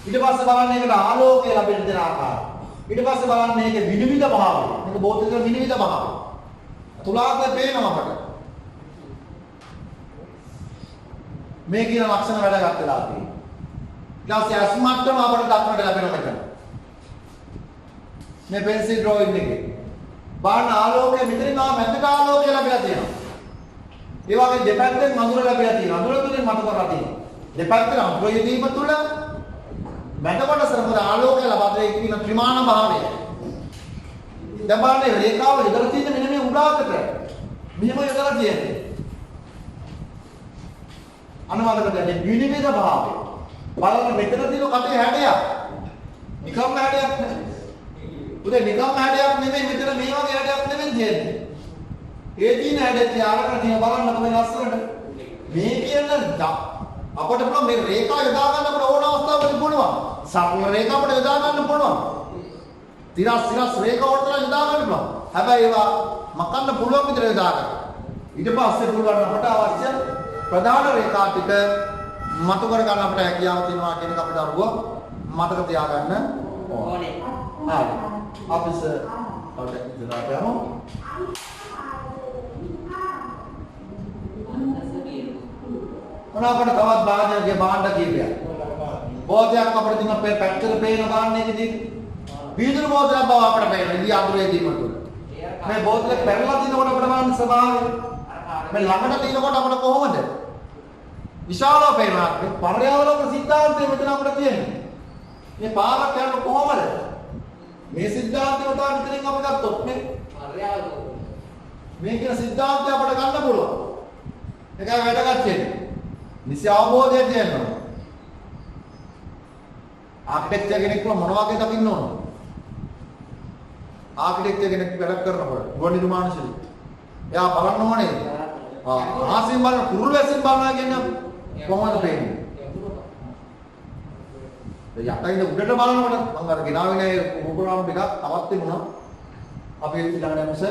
ඊට පස්සේ බලන්නේ ඒකට ආලෝකය ලැබෙන දෙන ආකාරය. ඊට පස්සේ බලන්නේ මේකේ විනිවිද භාවය. මේක බෝධික විනිවිද භාවය. තුලාගේ පේනවා අපට. මේ කියන ලක්ෂණ වැඩගත් වෙලා තියෙනවා. ඊට පස්සේ අස්මට්ටම අපට දක්නට ලැබෙනවා මෙතන. මේ පෙන්සිල් ඩ්‍රොයින් එකේ. බාහන ආලෝකය මෙතනින් ආව මැදට ආලෝකය ලැබිලා තියෙනවා. ඒ වගේ දෙපැත්තෙන් අඳුර ලැබිලා තියෙනවා. අඳුර තුලින් මතු කරලා තියෙනවා. දෙපැත්තෙන් අඳුර යෙදීම තුළ මැද කොටසට මොකද ආලෝකය ලබා දෙන්නේ කියන ත්‍රිමාන භාවය. දැන් බලන්න රේඛාව ඉදලා තියෙන මෙන්න මේ උඩාකට. මෙහෙම ඉදලා තියෙන්නේ. අනුමානකට දැන් විනිවිද භාවය. බලන්න මෙතන තියෙන කටේ හැඩයක්. නිකම්ම හැඩයක් නෙමෙයි. උදේ නිකම්ම හැඩයක් නෙමෙයි මෙතන මේ වගේ හැඩයක් නෙමෙයි තියෙන්නේ. ඒ දින හැඩේ තියාගෙන තියෙන බලන්න තමයි ලස්සනට. මේ කියන අපිට පුළුවන් මේ රේඛා යොදා ගන්න අපිට ඕන අවස්ථාවකදී පුළුවන්. සරල රේඛා අපිට යොදා ගන්න පුළුවන්. තිරස් රේඛා වලට යොදා ගන්න පුළුවන්. හැබැයි ඒවා මකන්න පුළුවන් විදිහට යොදා ගන්න. ඊට පස්සේ පුළුවන් අපට අවශ්‍ය ප්‍රධාන රේඛා ටික මතු කර ගන්න අපිට හැකියාව තියෙනවා කියන එක අපිට අරුව මතක තියාගන්න ඕනේ. හරි. අපිස අපිට ඉඳලා යමු. මොනවාකට තවත් භාජනයේ භාණ්ඩ කීපයක්. බෝධයක් අපිට දින පැත්තට පේන ගන්න එකදී. වීදුරු බෝධයක් බව අපිට පේනවා. ඉදී අඳුරේ දීම තුන. මේ බෝතලේ පැනලා තිනකොට අපිට බලන්න ස්වභාවය. මේ ළඟට තිනකොට අපිට කොහොමද? විශාලව පේනවා. මේ පර්යාවලෝක සිද්ධාන්තය මෙතන අපිට තියෙන්නේ. මේ පාරක් යනකොට කොහොමද? මේ සිද්ධාන්තය උදා විතරින් අපි ගත්තොත් මේ පර්යාවලෝක මේ කියන සිද්ධාන්තය අපිට ගන්න පුළුවන්. ඒකයි වැදගත් වෙන්නේ. නිසි අවබෝධය තියෙනවා. ආර්කිටෙක්චර් කෙනෙක් මොන වගේ දකින්න ඕනද? ආර්කිටෙක්චර් කෙනෙක් වැඩ කරනකොට ගොඩ නිර්මාණ ශිල්පී. එයා බලන්න ඕනේ. ආසින් බලන කුරුළු වැසින් බලනවා කියන්නේ කොහොමද පේන්නේ? යටින් උඩට බලනකොට මම අර ගෙනාවේ නෑ ප්‍රෝග්‍රෑම් එකක් තවත් තිබුණා. අපි ඊළඟට මොකද?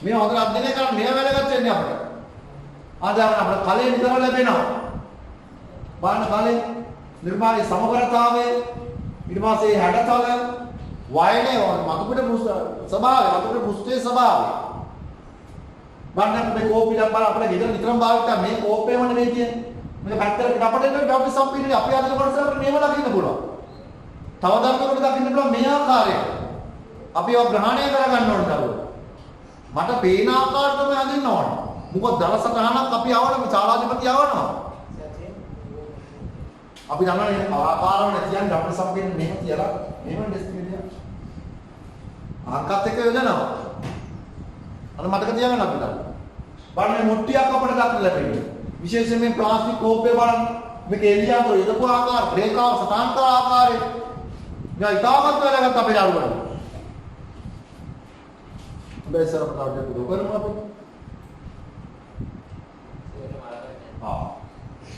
මේ හොඳට අධ්‍යයනය කරලා මේ වැදගත් වෙන්නේ අපිට. ආදාන අපිට කලෙ විතර ලැබෙනවා. බලන්න කලෙ නිර්මාණයේ සමබරතාවය ඊට පස්සේ හැඩතල වයනේ මතුපිට ස්වභාවය මතුපිට පුස්තේ ස්වභාවය බලන්න මේ කෝපියක් බලන්න අපිට ගෙදර විතරම භාවිත මේ කෝපේම නෙවෙයි කියන්නේ මේක පැත්තකට අපිට එන්න අපි සම්පීඩනේ අපි අදින කොටස අපිට මේව දකින්න පුළුවන් තව දර්ශනයකට දකින්න පුළුවන් මේ ආකාරයට අපි ඒවා ග්‍රහණය කරගන්න ඕන දරුවෝ මට පේන ආකාරයට තමයි අදින්න ඕන මොකද දලසටහනක් අපි ආවම ශාලාධිපති ආවනවා අපි දන්නවනේ ආකාරවල කියන්නේ අපේ සම්පූර්ණ මෙහෙම කියලා මෙහෙම ඩිස්ප්ලේ දෙයක්. ආකාරත් එක්ක යොදනවා. අර මතක තියාගන්න අපිට. බලන්න මුට්ටියක් අපිට දක්න ලැබෙන්නේ. විශේෂයෙන් මේ ප්ලාස්ටික් කෝප්පේ බලන්න මේක එළියන්තර යදපු ආකාර, රේඛාව සටහන් ආකාරය. මේ ඉතාමත් වැදගත් අපේ දරුවන්ට. බෙසර ප්‍රකාශ කරමු අපි.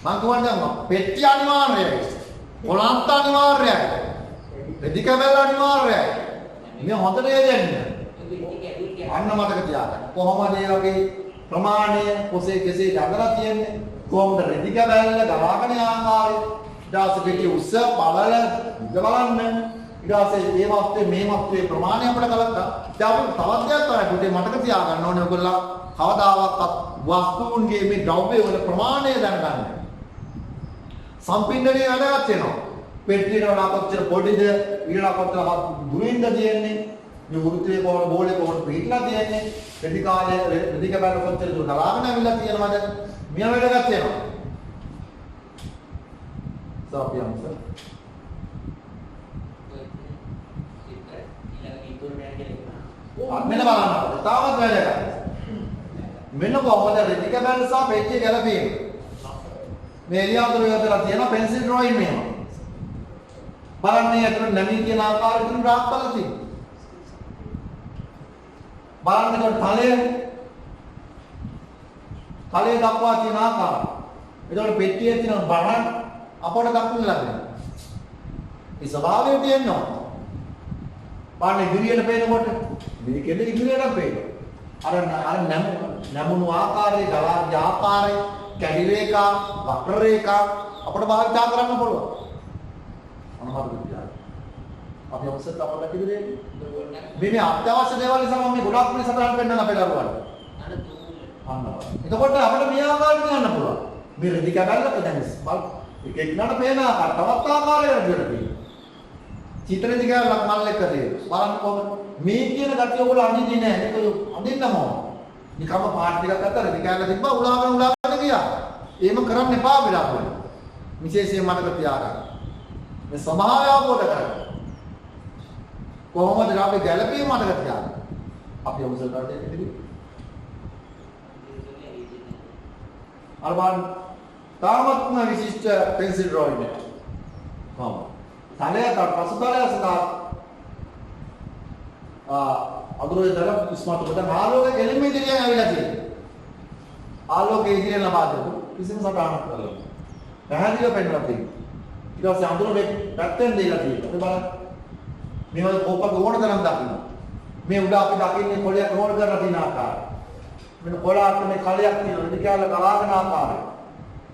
මං කියන්නේ පෙට්ටි අනිවාර්යයි. කොලන්ත අනිවාර්යයි. රෙදිකබල් අනිවාර්යයි. මේ හොඳට දෙන්නේ. අන්න මතක තියාගන්න. කොහොමද මේ වගේ ප්‍රමාණය කොසේ කෙසේ දඟලා තියෙන්නේ? කොහොමද රෙදිකබල් ගලාගෙන ආකාරය? ඊට පෙට්ටි උස්ස බලල බලන්න. ඊට පස්සේ මේ වස්තුවේ මේ වස්තුවේ ප්‍රමාණය අපිට කලක්කා. දැන් අපි තවත් දෙයක් තමයි පුතේ මතක තියාගන්න ඕනේ ඔයගොල්ලෝ කවදාවත් වස්තුන්ගේ මේ ද්‍රව්‍ය වල ප්‍රමාණය දැනගන්න. සම්පින්ඩණය වැඩගත් වෙනවා. පෙට්ටියට වඩා කොච්චර පොඩිද, ඊළඟ කොච්චර දුරින්ද තියෙන්නේ, මේ වෘත්තයේ කොහොමද බෝලේ කොහොමද පිටලා තියෙන්නේ, පෙට්ටි කාලේ රෙදික බැල කොච්චර දුර ගලාගෙන ඇවිල්ලා තියෙනවද? මිය වැඩගත් වෙනවා. සාපියම්ස. මෙන්න බලන්න. තාමත් වැඩගත්. මෙන්න කොහොමද රෙදික බැල සහ පෙට්ටිය ගැලපීම. මේ එළියන්තර යොදලා තියෙන පෙන්සිල් ඩ්‍රොයින් මෙහෙම. බලන්න මේ අතර නැමී කියන ආකාරයෙන් ග්‍රාෆ් කරලා තියෙනවා. බලන්න ඒක තලයේ දක්වා තියෙන ආකාරය. ඒතකොට පෙට්ටියේ තියෙන බරන් අපට දක්වන්න ලැබෙනවා. ඒ ස්වභාවය තියෙනවා. බලන්න ඉදිරියට පේනකොට මේකෙද ඉදිරියට පේනවා. අර නැමුණු ආකාරයේ ගලාගේ ආකාරය කැඩි රේඛා, වක්‍ර රේඛා අපිට භාවිත කරන්න පුළුවන්. අනහත් විද්‍යාව. අපි අවශ්‍යත් අපට කිව්වේ මේ අත්‍යවශ්‍ය දේවල් නිසා මම මේ ගොඩක් මේ සටහන් පෙන්නන අපේ දරුවන්ට. එතකොට අපිට මේ ආකාරයට යන්න පුළුවන්. මේ රෙදික ගන්නක දැන් එක එකනට පේන ආකාර තවත් ආකාරයකට දෙන්න. චිත්‍ර රෙදික මල් එක්ක තියෙනවා. බලන්න කොහොමද? මේ කියන ගැටිය ඔයගොල්ලෝ අඳින්නේ නැහැ. ඒක අඳින්නම ඕන. නිකම්ම පාට් ටිකක් අතර රෙදික ගන්න තිබ්බා උලාගෙන එහෙම කරන්න එපා වෙලාවකට. විශේෂයෙන් මතක තියාගන්න. මේ සමාය අවබෝධ කරගන්න. කොහොමද අපි ගැළපීම මතක තියාගන්න. අපි ඔබසර්වර් එකේ ඉතිරි. අරබන් තාමත්ම විශිෂ්ට පෙන්සිල් ඩ්‍රොයින් එක. කොහොමද? තලයට පසුතලය සදා අඳුරේ දර ඉස්මතු කොට ආලෝකය එළිම ඉදිරියෙන් ආවිලා තියෙනවා. ආලෝකය ඉදිරියෙන් ලබා දෙන්න කිසිම සටහනක් කරලා. පැහැදිලිව පෙන්නලා තියෙනවා. ඊට පස්සේ අඳුරේ පැත්තෙන් දීලා තියෙනවා. ඒ බලන්න. මේවල කෝපක ඕන තරම් දකින්න. මේ උඩ අපි දකින්නේ කොළයක් රෝල් කරලා තියෙන ආකාරය. මෙන්න කොළාක් මේ කලයක් තියෙනවා. ඉතින් කාල කලාගෙන ආකාරය.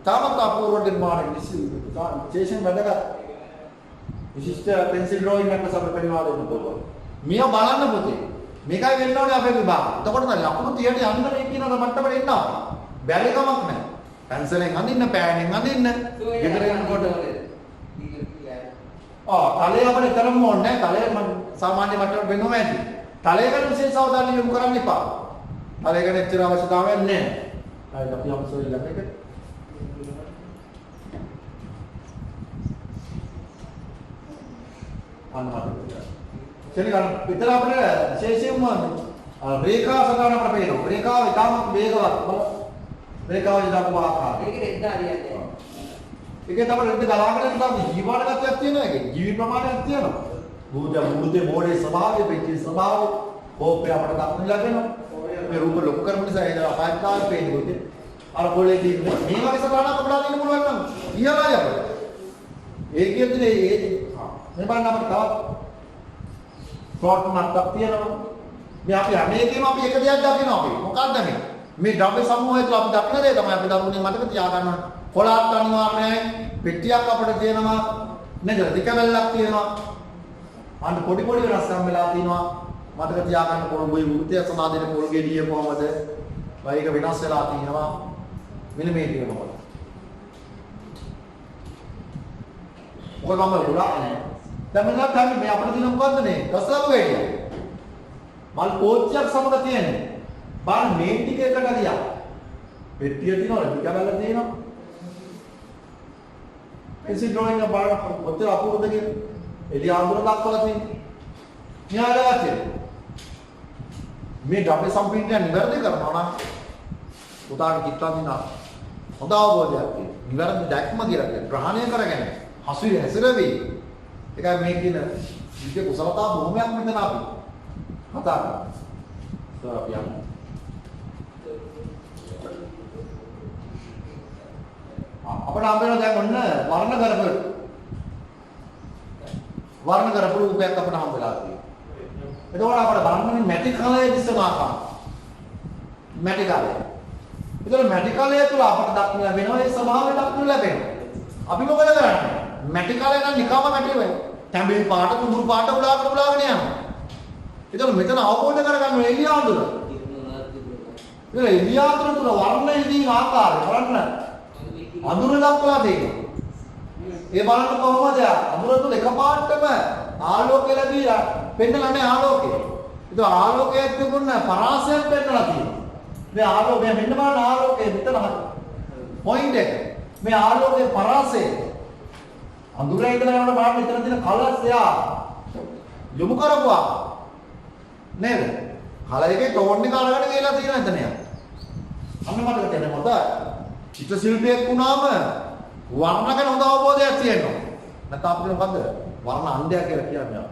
තාමත් අපූර්ව නිර්මාණ විශේෂයෙන් වැඩගත් විශිෂ්ට පෙන්සිල් ඩ්‍රොයින් එකක් සමග පරිවාර වෙන්න පුළුවන්. මිය බලන්න පුතේ. මේකයි වෙන්න ඕනේ අපේ විභාගය. එතකොට තමයි ලකුණු 30ට යන්න මේ කියන මට්ටමට එන්නවා. බැරි කමක් නැහැ. පැන්සලෙන් අඳින්න, පෑනෙන් අඳින්න. ගෙදර යනකොට තලය අපිට තරම් ඕනේ නැහැ. තලය සාමාන්‍ය මට්ටමට වෙනවම ඇති. තලය ගැන විශේෂ අවධානය යොමු කරන්න එපා. තලය ගැන එච්චර අවශ්‍යතාවයක් නැහැ. හරි අපි යමු සොයලා එකට. අන්නමත්. සෙනගන විතර අපිට විශේෂයෙන්ම රේඛා සටහන අපිට පේනවා. රේඛාව ඉතාම වේගවත් බල. රේඛාව ඉදක්ව ආකාරය. ඒක රෙද්ද හරියන්නේ. ඒකේ තමයි රෙද්ද ගලාගෙන යන ජීවන ගතියක් තියෙනවා ඒකේ. ජීවි ප්‍රමාණයක් තියෙනවා. මුහුදේ මෝඩේ ස්වභාවය, පිටි ස්වභාවය කෝපය අපිට දක්වන්න ලැබෙනවා. මේ රූප ලොකු කරන නිසා ඒක අපායකාර පේන්නේ. අර පොළේ තියෙන මේ වගේ සටහනක් අපිට අදින්න පුළුවන් නම් ඉහළයි අපිට. ඒ කියන්නේ මේ බලන්න අපිට තවත් ප්ලොට් මට්ටමක් තියෙනවා. මේ අපි අනේකෙම අපි එක දෙයක් දකිනවා අපි. මොකක්ද මේ ද්‍රව්‍ය සමූහය තුළ අපි දකින දේ තමයි අපි දරුණේ මතක තියාගන්න ඕනේ. කොළාත් අනිවාර්යයි, පෙට්ටියක් අපිට තියෙනවා, නේද? දිකවැල්ලක් තියෙනවා. අන්න පොඩි පොඩි වෙනස්කම් වෙලා තියෙනවා. මතක තියාගන්න කොළඹේ වෘත්තය සමාදින පොල් ගෙඩිය කොහමද? වයික වෙනස් වෙලා තියෙනවා. මෙන්න මේ තියෙනවා. ඔය මම උරානේ. දැන් මම ගන්න මේ අපිට තියෙන මොකද්ද මේ? කසාව ගෙඩිය. මල් පෝච්චියක් සමග තියෙන්නේ. බලන්න මේ ටික එකට ගියා. පෙට්ටිය තියෙනවා, දිකවැල්ල තියෙනවා. pencil drawing එක බලන්න ඔතන අපුරුද කියලා. එළිය අඳුර දක්වලා තියෙනවා. න්‍යායවත් මේ ඩබ්ලිව් සම්පීඩනය නිවැරදි කරනවා නම් උදාහරණ කිත්වා දිනා හොඳ අවබෝධයක් තියෙනවා. නිවැරදි දැක්ම කියලා කියන්නේ ග්‍රහණය කරගෙන හසුයි හැසිරෙවි. ඒකයි මේ කියන විද්‍ය කුසලතා බොහොමයක් මෙතන අපි කතා කරනවා. ඒක අපි යමු. අපිට හම්බෙනවා දැන් ඔන්න වර්ණ කරපු රූපයක් අපිට හම්බෙලා තියෙනවා. එතකොට අපිට බලන්නේ මැටි කලයේ දිස්සන ආකාරය. මැටි කලය. ඒතර මැටි කලය තුල අපිට දක්න ලැබෙනවා ඒ ස්වභාවය දක්න ලැබෙනවා. අපි මොකද කරන්නේ? මැටි කලය නම් නිකම්ම මැටි වෙයි. තැඹිලි පාට කුඹුරු පාට උලාගෙන යනවා. ඒතර මෙතන අවබෝධ කරගන්න එළිය ආඳුර. ඒ එළිය ආඳුර තුල වර්ණ ඉදින් ආකාරය බලන්න. අඳුර දක්වලා තියෙනවා. ඒ බලන්න කොහොමද? අඳුර තුල එකපාරටම ආලෝකය ලැබිලා පෙන්නලා නැහැ ආලෝකය. ඒක ආලෝකයක් තිබුණ පරාසයක් පෙන්නලා තියෙනවා. මේ ආලෝකය මෙන්න බලන්න ආලෝකය මෙතන පොයින්ට් එක. මේ ආලෝකයේ පරාසය අඳුරේ ඉඳලා යනකොට බලන්න මෙතන තියෙන කලර්ස් එයා යොමු කරපුවා. නේද? කලර් එකේ ටෝන් එක අරගෙන ගිහලා තියෙනවා එතන යා. අන්න මතක තියාගන්න හොඳයි. චිත්‍ර ශිල්පියෙක් වුණාම වර්ණ ගැන හොඳ අවබෝධයක් තියෙනවා. නැත්නම් අපිට මොකද්ද? වර්ණ අන්ධයා කියලා කියන්නේ.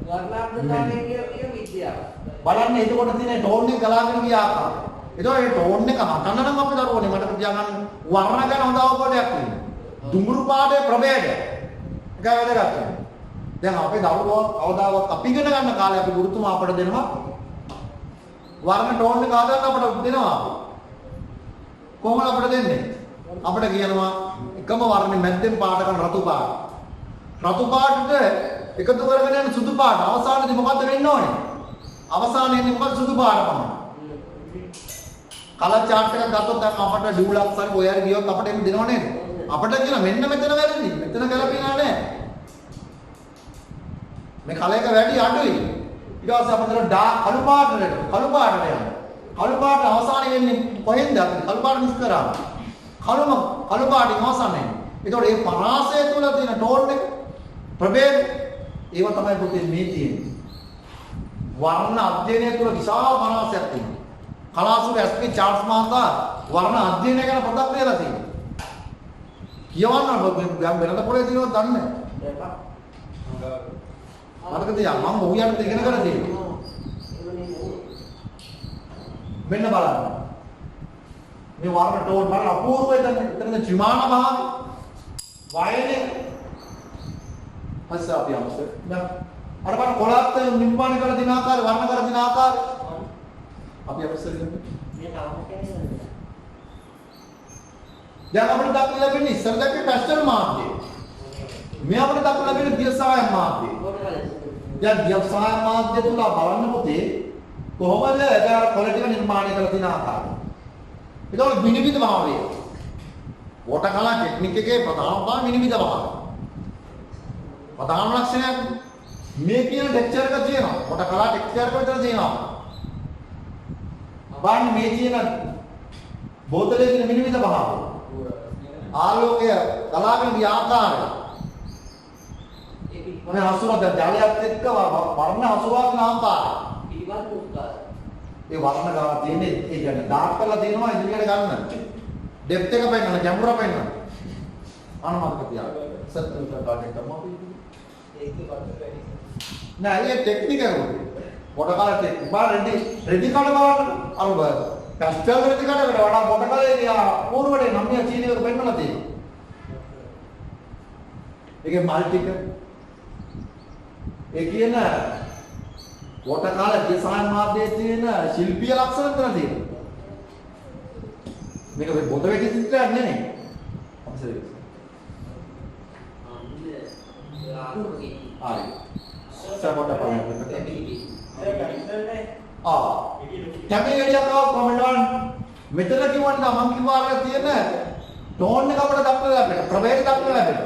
වර්ණාන්තතාවය කියන විද්‍යාව. බලන්න එතකොට තියෙන ටෝන් එක ගලාගෙන ගිය ආකාරය. ඒතකොට මේ ටෝන් එක හටන්න නම් අපි දරුවනේ මට තියාගන්න වර්ණ ගැන හොඳ අවබෝධයක් තියෙනවා. දුඹුරු පාටේ ප්‍රභේදය. ඒකයි වැදගත්. දැන් අපේ දරුවෝ අවදාවක් අපි ඉගෙන ගන්න කාලේ අපි ගුරුතුමා අපට දෙනවා වර්ණ ටෝන් එක හදන්න අපට දෙනවා. කොහොමද අපිට දෙන්නේ? අපිට කියනවා එකම වර්ණේ මැද්දෙන් පාට කරන රතු පාට. රතු පාටට එකතු කරගෙන යන සුදු පාට. අවසානයේදී මොකද්ද වෙන්න ඕනේ? අවසානයේදී මොකද සුදු පාට පමණයි. කලර් chart එකක් ගත්තොත් දැන් අපිට ඩිවුලක්ස් හරි ඔය හරි ගියොත් අපිට එන්න දෙනව නේද? අපිට කියන මෙන්න මෙතන වැරදි. මෙතන ගැලපෙනා නැහැ. මේ කලර් එක වැඩි අඩුයි. ඊට පස්සේ අපිට කළු පාටට යනවා. කළු පාට අවසානයේ වෙන්නේ කොහෙන්ද? කළු පාට මිස් කරා. කළු පාටින් අවසානයේ. ඒතකොට මේ පරාසය තුල තියෙන ටෝන් එක ප්‍රභේද ඒව තමයි පුතේ මේ තියෙන්නේ. වර්ණ අධ්‍යයනය තුල විශාල පරාසයක් තියෙනවා. කලාසුර එස්.පී. චාල්ස් මහතා වර්ණ අධ්‍යයනය ගැන පොතක් ලියලා තියෙනවා. කියවන්න වෙනද පොලේ තියෙනවද දන්නේ නැහැ. මතක තියාගන්න මම ඔහුයන්ට ඉගෙන ගන්න තියෙනවා. මෙන්න බලන්න. මේ වර්ණ ටෝන් බලන්න අපූර්ව එතන ත්‍රිමාන භාවය. වයනේ. පස්සේ අපි යමුද? දැන් අර බලන්න කොළාත් නිර්මාණය කරලා දින ආකාරය වර්ණ කරලා දින ආකාරය. අපි අපස්සෙ දෙන්නේ. මේ තාම කියන්නේ. දැන් අපිට දක්වලා ලැබෙන්නේ ඉස්සර දැක්කේ පැස්ටල් මාධ්‍යය. මේ අපිට දක්වලා ලැබෙන්නේ දියසාය මාධ්‍යය. දැන් දියසාය මාධ්‍ය තුල බලන්න පොතේ කොහොමද ඒක ක්වොලිටි එක නිර්මාණය කරලා තියෙන ආකාරය. ඒක විනිවිද භාවය. වෝටර් කලර් ටෙක්නික් එකේ ප්‍රධාන භාගය විනිවිද භාවය. ප්‍රධාන ලක්ෂණයක් මේ කියන ටෙක්ස්චර් එක තියෙනවා. කොට කලා ටෙක්ස්චර් එක විතර තියෙනවා. බලන්න මේ තියෙන බෝතලේ තියෙන මිනිමිත පහ. ආලෝකය කලාවෙන් දී ආකාරය. මේ හසුරක් දැන් ජලයත් එක්ක වර්ණ හසුරක් නාකාරය. පිළිබඳ උත්තරය. ඒ වර්ණ ගාන තියෙන්නේ ඒ කියන්නේ ඩාර්ක් කරලා තියෙනවා ඉදිරියට ගන්න. ඩෙප්ත් එක පෙන්වන්න, ගැඹුර පෙන්වන්න. අනුමත තියාගන්න. සත්‍ය උත්තරට එකම අපි ඒක වර්ණ වැඩි. නෑ ඒ ටෙක්නික් එක උනේ. පොට කාල ටෙක්නික්. බලන්න රෙදි කඩ බලන්න. අර පැස්ටල් රෙදි කඩකට වඩා පොට කාලේ පූර්වයේ නම් මිය චීන එක පෙන්වලා තියෙනවා. ඒකේ මල්ටික ඒ කියන පොට කාල ඩිසයින් මාධ්‍යයේ තියෙන ශිල්පීය ලක්ෂණ විතර තියෙනවා. මේක මේ බොත වෙච්ච චිත්‍රයක් නෙමෙයි. අපසරේ. ආයි. සපෝට පාන. කැමෙලියක් කමෙන්ට් වань මෙතන කිව්වන්නා මම කිව්වා තියෙන ටෝන් එක අපිට දක්වලා ලැබෙන ප්‍රවේගය දක්වලා ලැබෙන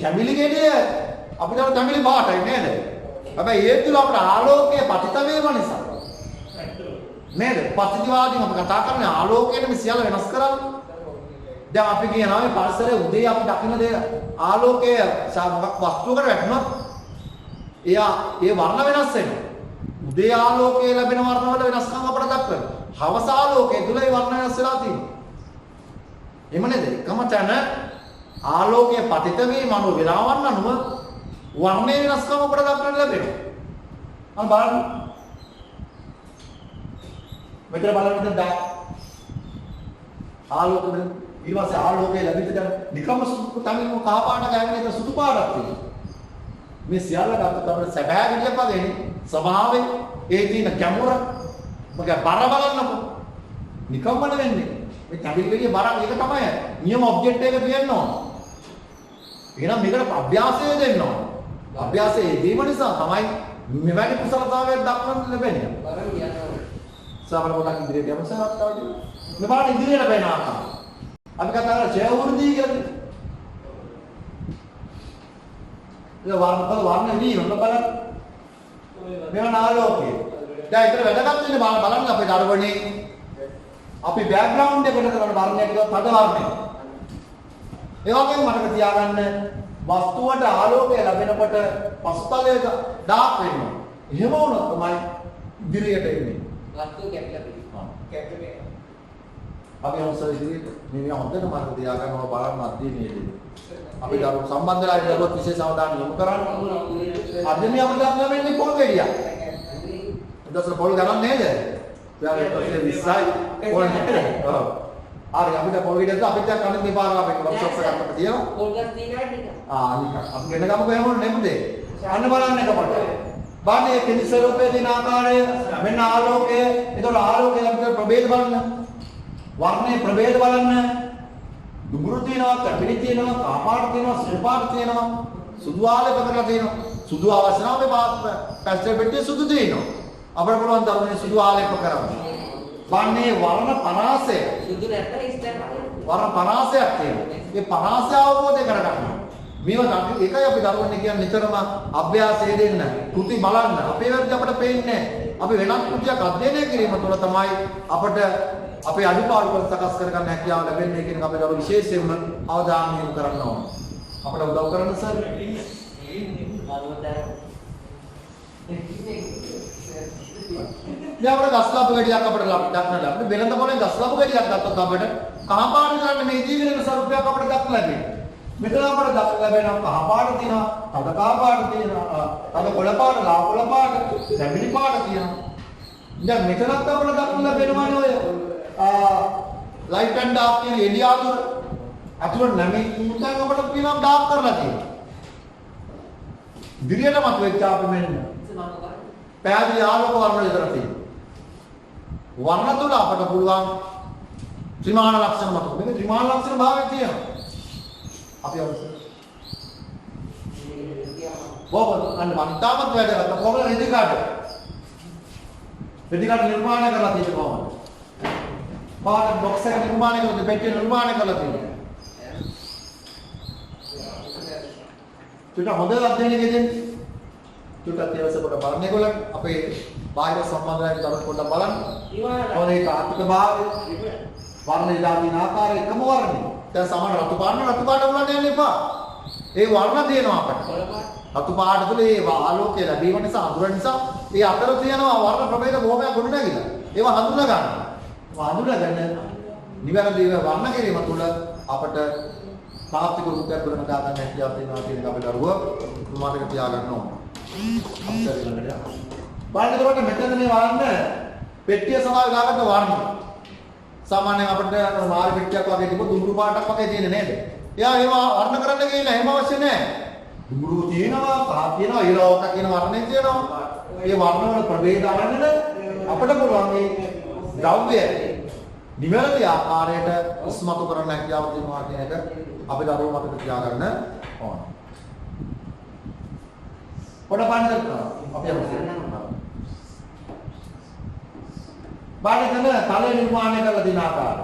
කැමිලි ගෙඩිය අපිට කැමිලි පාටයි නේද? හැබැයි ඒ තුල අපිට ආලෝකයේ පතිත වීම නිසා නේද? පතිතවාදීන් අපි කතා කරන්නේ ආලෝකයෙන් මේ සියල්ල වෙනස් කරන්නේ. දැන් අපි කියනවා මේ පරිසරයේ උදේ අපි දකින්න දේ ආලෝකය වස්තුවකට වැටුණොත් ඒ වර්ණ වෙනස් වෙනවා. උදේ ආලෝකයේ ලැබෙන වර්ණ වල වෙනස්කම් අපට දක්වනවා. හවස ආලෝකයේ තුල ඒ වර්ණ වෙනස් වෙලා තියෙනවා. එහෙම නේද? එකම තැන ආලෝකයේ පතිත වීම අනුව වේලාවන් අනුව වර්ණයේ වෙනස්කම් අපට දක්වන්න ලැබෙනවා. අන්න බලන්න. මෙතන බලන්න දැන් ආලෝක ඊට පස්සේ ආලෝකයේ ලැබිච්ච දැන් නිකම්ම සුදු තමින් කහ පාට ගෑවෙන එක සුදු පාටක් තියෙනවා. මේ සියල්ල ගත්තොත් අපිට සැබෑ විදියක් වගේ ස්වභාවයෙන් ඒ තියෙන ගැඹුර මොකද බර බලන්නකො නිකම්ම නෙවෙන්නේ මේ කැබිලිගේ බර ඒක තමයි නියම ඔබ්ජෙක්ට් එක තියෙන්න ඕන. එහෙනම් මේකට අභ්‍යාසය දෙන්න ඕන. අභ්‍යාසය දීම නිසා තමයි මෙවැනි කුසලතාවයක් දක්වන්න ලැබෙන්නේ. බර කියනවා. සමහර පොතක් ඉදිරියට යමු සහත්තාවද මේ බලන්න ඉදිරියට බැන ආකාරය. අපි කතා කරලා ජයවෘද්ධි කියන්නේ ඒ වර්ණ වීම බලන්න මේවා ආලෝකය. දැන් ඒතර වැදගත් වෙන්නේ බලන්න අපේ දර්ශනේ අපි බෑග්ග්‍රවුන්ඩ් එකට කරන වර්ණය ටිකක් තද වර්ණය. ඒ වගේම මතක තියාගන්න වස්තුවට ආලෝකය ලැබෙනකොට පසුතලයක ඩාර්ක් වෙනවා. එහෙම වුණොත් තමයි ඉදිරියට එන්නේ. වස්තුව කැපිලා තියෙනවා. කැපෙන්නේ. අපි අවසර ඉදිරියට මේ හොඳට මතක තියාගන්න බලන්න අධ්‍යයනයේදී. අපි දරු සම්බන්ධලා ඉදලොත් විශේෂ අවධානය යොමු කරන්න. අධ්‍යයනය අපිට ගන්න වෙන්නේ පොල් ගෙඩියක්. දවසට පොල් ගන්න නේද? ඊළඟ පස්සේ 20යි පොල් නේද? ඔව්. හරි අපිට පොල් ගෙඩියක් අපිට කන්න දෙපාරක් අපේ වර්ක්ෂොප් එකක් අපිට තියෙනවා. පොල් ගස් දිනයි ටික. නිකන් අපි ගෙන්න ගමු කොහොමද නෙමෙද? අන්න බලන්න එකපට. බලන්න මේ කෙලි ස්වරූපයේ දින ආකාරය මෙන්න ආලෝකය. ඒතකොට ආලෝකය අපිට ප්‍රභේද බලන්න. වර්ණයේ ප්‍රභේද බලන්න. දුඹුරු තියෙනවා, කැපිලි තියෙනවා, කාපාට තියෙනවා, සුපාට තියෙනවා, සුදු ආලේප කරලා තියෙනවා. සුදු අවශ්‍ය නම් මේ පැස්ටල් පෙට්ටියේ සුදු තියෙනවා. අපිට පුළුවන් දරුවනේ සුදු ආලේප කරන්න. වන්නේ වර්ණ 50. සුදු නැත්නම් ඉස්තර වර්ණ 50ක් තියෙනවා. මේ 50 අවබෝධය කරගන්න. මේවා ඒකයි අපි දරුවනේ කියන්නේ නිතරම අභ්‍යාසය දෙන්න. කෘති බලන්න. අපේ වැඩි අපිට පේන්නේ අපි වෙනත් කෘතියක් අධ්‍යයනය කිරීම තුළ තමයි අපිට අපේ අඩුපාඩුවල් සකස් කරගන්න හැකියාව ලැබෙන්නේ කියන එක අපි දරුවෝ විශේෂයෙන්ම අවධානය යොමු කරන්න ඕන. අපිට උදව් කරන්න සර්. දැන් අපිට ගස්ලාපු ගෙඩියක් අපිට දක්න ලැබෙනවා. වෙනද පොලෙන් ගස්ලාපු ගෙඩියක් ගත්තොත් අපිට කහපාට කරන්නේ මේ ජීවිතේ ස්වරූපයක් අපිට දක්න ලැබෙනවා. මෙතන අපිට දක්න ලැබෙනවා කහපාට තියෙනවා, තද කහපාට තියෙනවා, තද කොළ පාට, ලා කොළ පාට, සැමිලි පාට තියෙනවා. දැන් මෙතනත් අපිට දක්න ලැබෙනවානේ ඔය ලයිට් ඇන්ඩ් ඩාර්ක් කියන එළියාදුර අතුර නැමේ මුතන් අපිට කියනවා ඩාර්ක් කරලා තියෙනවා. ඉදිරියට මතුවෙච්ච අපි මෙන්න පැහැදිලි ආලෝක වර්ණ විතර තියෙනවා. වර්ණ තුල අපට පුළුවන් ත්‍රිමාන ලක්ෂණ මත. මේක ත්‍රිමාන ලක්ෂණ භාවයේ තියෙනවා. අපි අවශ්‍ය. බොහොම අන්න මන්තාවත් වැඩගත්ත කොහොමද රෙදි කාඩ? රෙදි කාඩ නිර්මාණය කරලා තියෙන්නේ කොහොමද? පාට බොක්ස් එක නිර්මාණය කරලා පෙට්ටිය නිර්මාණය කරලා තියෙනවා. චුට්ට හොඳ අධ්‍යයනයක දෙන්න. චුට්ටක් තියවස කොට බලන්න ඒගොල්ලන් අපේ බාහිර සම්බන්ධයෙන් තවත් පොඩ්ඩක් බලන්න. මොනේ තාත්වික භාවය වර්ණ ඉලා දින ආකාරය එකම වර්ණය. දැන් සමහර රතු පාට උලන්න යන්න එපා. ඒ වර්ණ තියෙනවා අපිට. රතු පාට තුල ඒ ආලෝකය ලැබීම නිසා අඳුර නිසා ඒ අතර තියෙනවා වර්ණ ප්‍රභේද බොහොමයක් ගොඩ නැගිලා. ඒවා හඳුනා ගන්න. ඒවා හඳුනාගන්න නිවැරදිව වර්ණ කිරීම තුළ අපට තාත්වික රූපයක් ගොඩ නගා ගන්න හැකියාව තියෙනවා කියන එක අපිට අරුව මතක තියාගන්න ඕනේ. බලන්නකොට මෙතන මේ වර්ණ පෙට්ටිය සමාව ගාගන්න වර්ණ. සාමාන්‍යයෙන් අපිට මාළු පෙට්ටියක් වගේ තිබු දුඹුරු පාටක් වගේ තියෙන්නේ නේද? එයා ඒවා වර්ණ කරන්න ගිහිල්ලා එහෙම අවශ්‍ය නැහැ. දුඹුරු තියෙනවා, කහ තියෙනවා, ඊළෝක කියන වර්ණේ තියෙනවා. මේ වර්ණ වල ප්‍රභේද අරගෙන අපිට පුළුවන් මේ ද්‍රව්‍ය නිවැරදි ආකාරයට ඉස්මතු කරන්න හැකියාව තියෙනවා කියන එක අපිට අරුව මතක තියාගන්න ඕන. පොඩ පාන්න කරනවා. අපි යමු. බාහිරන තලය නිර්මාණය කරලා දින ආකාරය.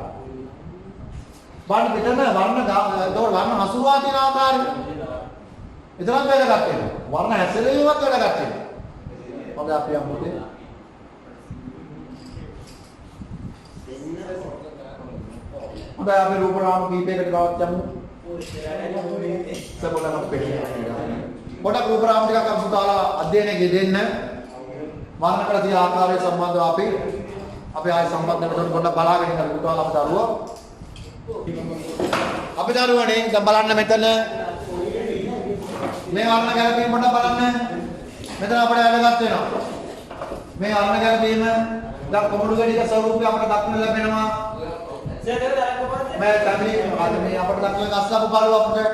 බාහිර පිටන වර්ණ වර්ණ හසුරුවා දින ආකාරය. එතරම් වැදගත් වෙනවා. වර්ණ හැසිරීමක් වැදගත් වෙනවා. හොඳ අපි යමු. හොඳයි අපි රූප රාම කීපයකට ගාවත් යමු. සබලන පෙට්ටිය. පොඩක් රූප රාම ටිකක් අපි සුතාලා අධ්‍යයනයේ ගෙදෙන්න වර්ණ කළ තිය ආකාරය සම්බන්ධව අපි ආය සම්බන්ධ වෙනකොට පොඩ්ඩක් බලාගෙන ඉන්න පුතාලා අපි දරුවෝ. අපි දරුවනේ දැන් බලන්න මෙතන මේ වර්ණ ගැලපීම පොඩ්ඩක් බලන්න. මෙතන අපිට වැදගත් වෙනවා. මේ වර්ණ ගැලපීම දැන් කොමුඩු ගෙඩික ස්වරූපය අපිට දක්වන්න ලැබෙනවා. මේ තමයි මේ අපිට දක්වන අස්ලපු බලව අපිට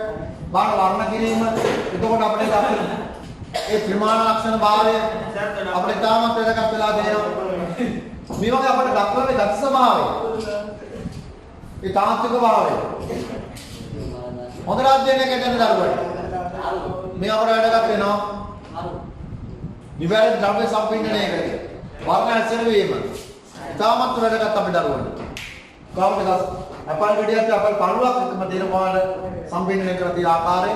වර්ණ කිරීම. එතකොට අපිට දක්වන ඒ ප්‍රමාණ ලක්ෂණ භාවය අපිට තාමත් වැදගත් වෙලා තියෙනවා. මේ වගේ අපිට දක්වන මේ දක්ෂ භාවය. ඒ තාන්ත්‍රික භාවය. හොඳ අධ්‍යයනයක් කරන දරුවෝ. මේ අපිට වැදගත් වෙනවා. නිවැරදි ද්‍රව්‍ය සම්පින්දනයකට වර්ණ හැසිරවීම. තාමත් වැදගත් අපේ දරුවන්ට. ගාවට අපල් ගෙඩියක් අපල් පළුවක් එකම දින පාන සම්පින්දනය කර තිය ආකාරය.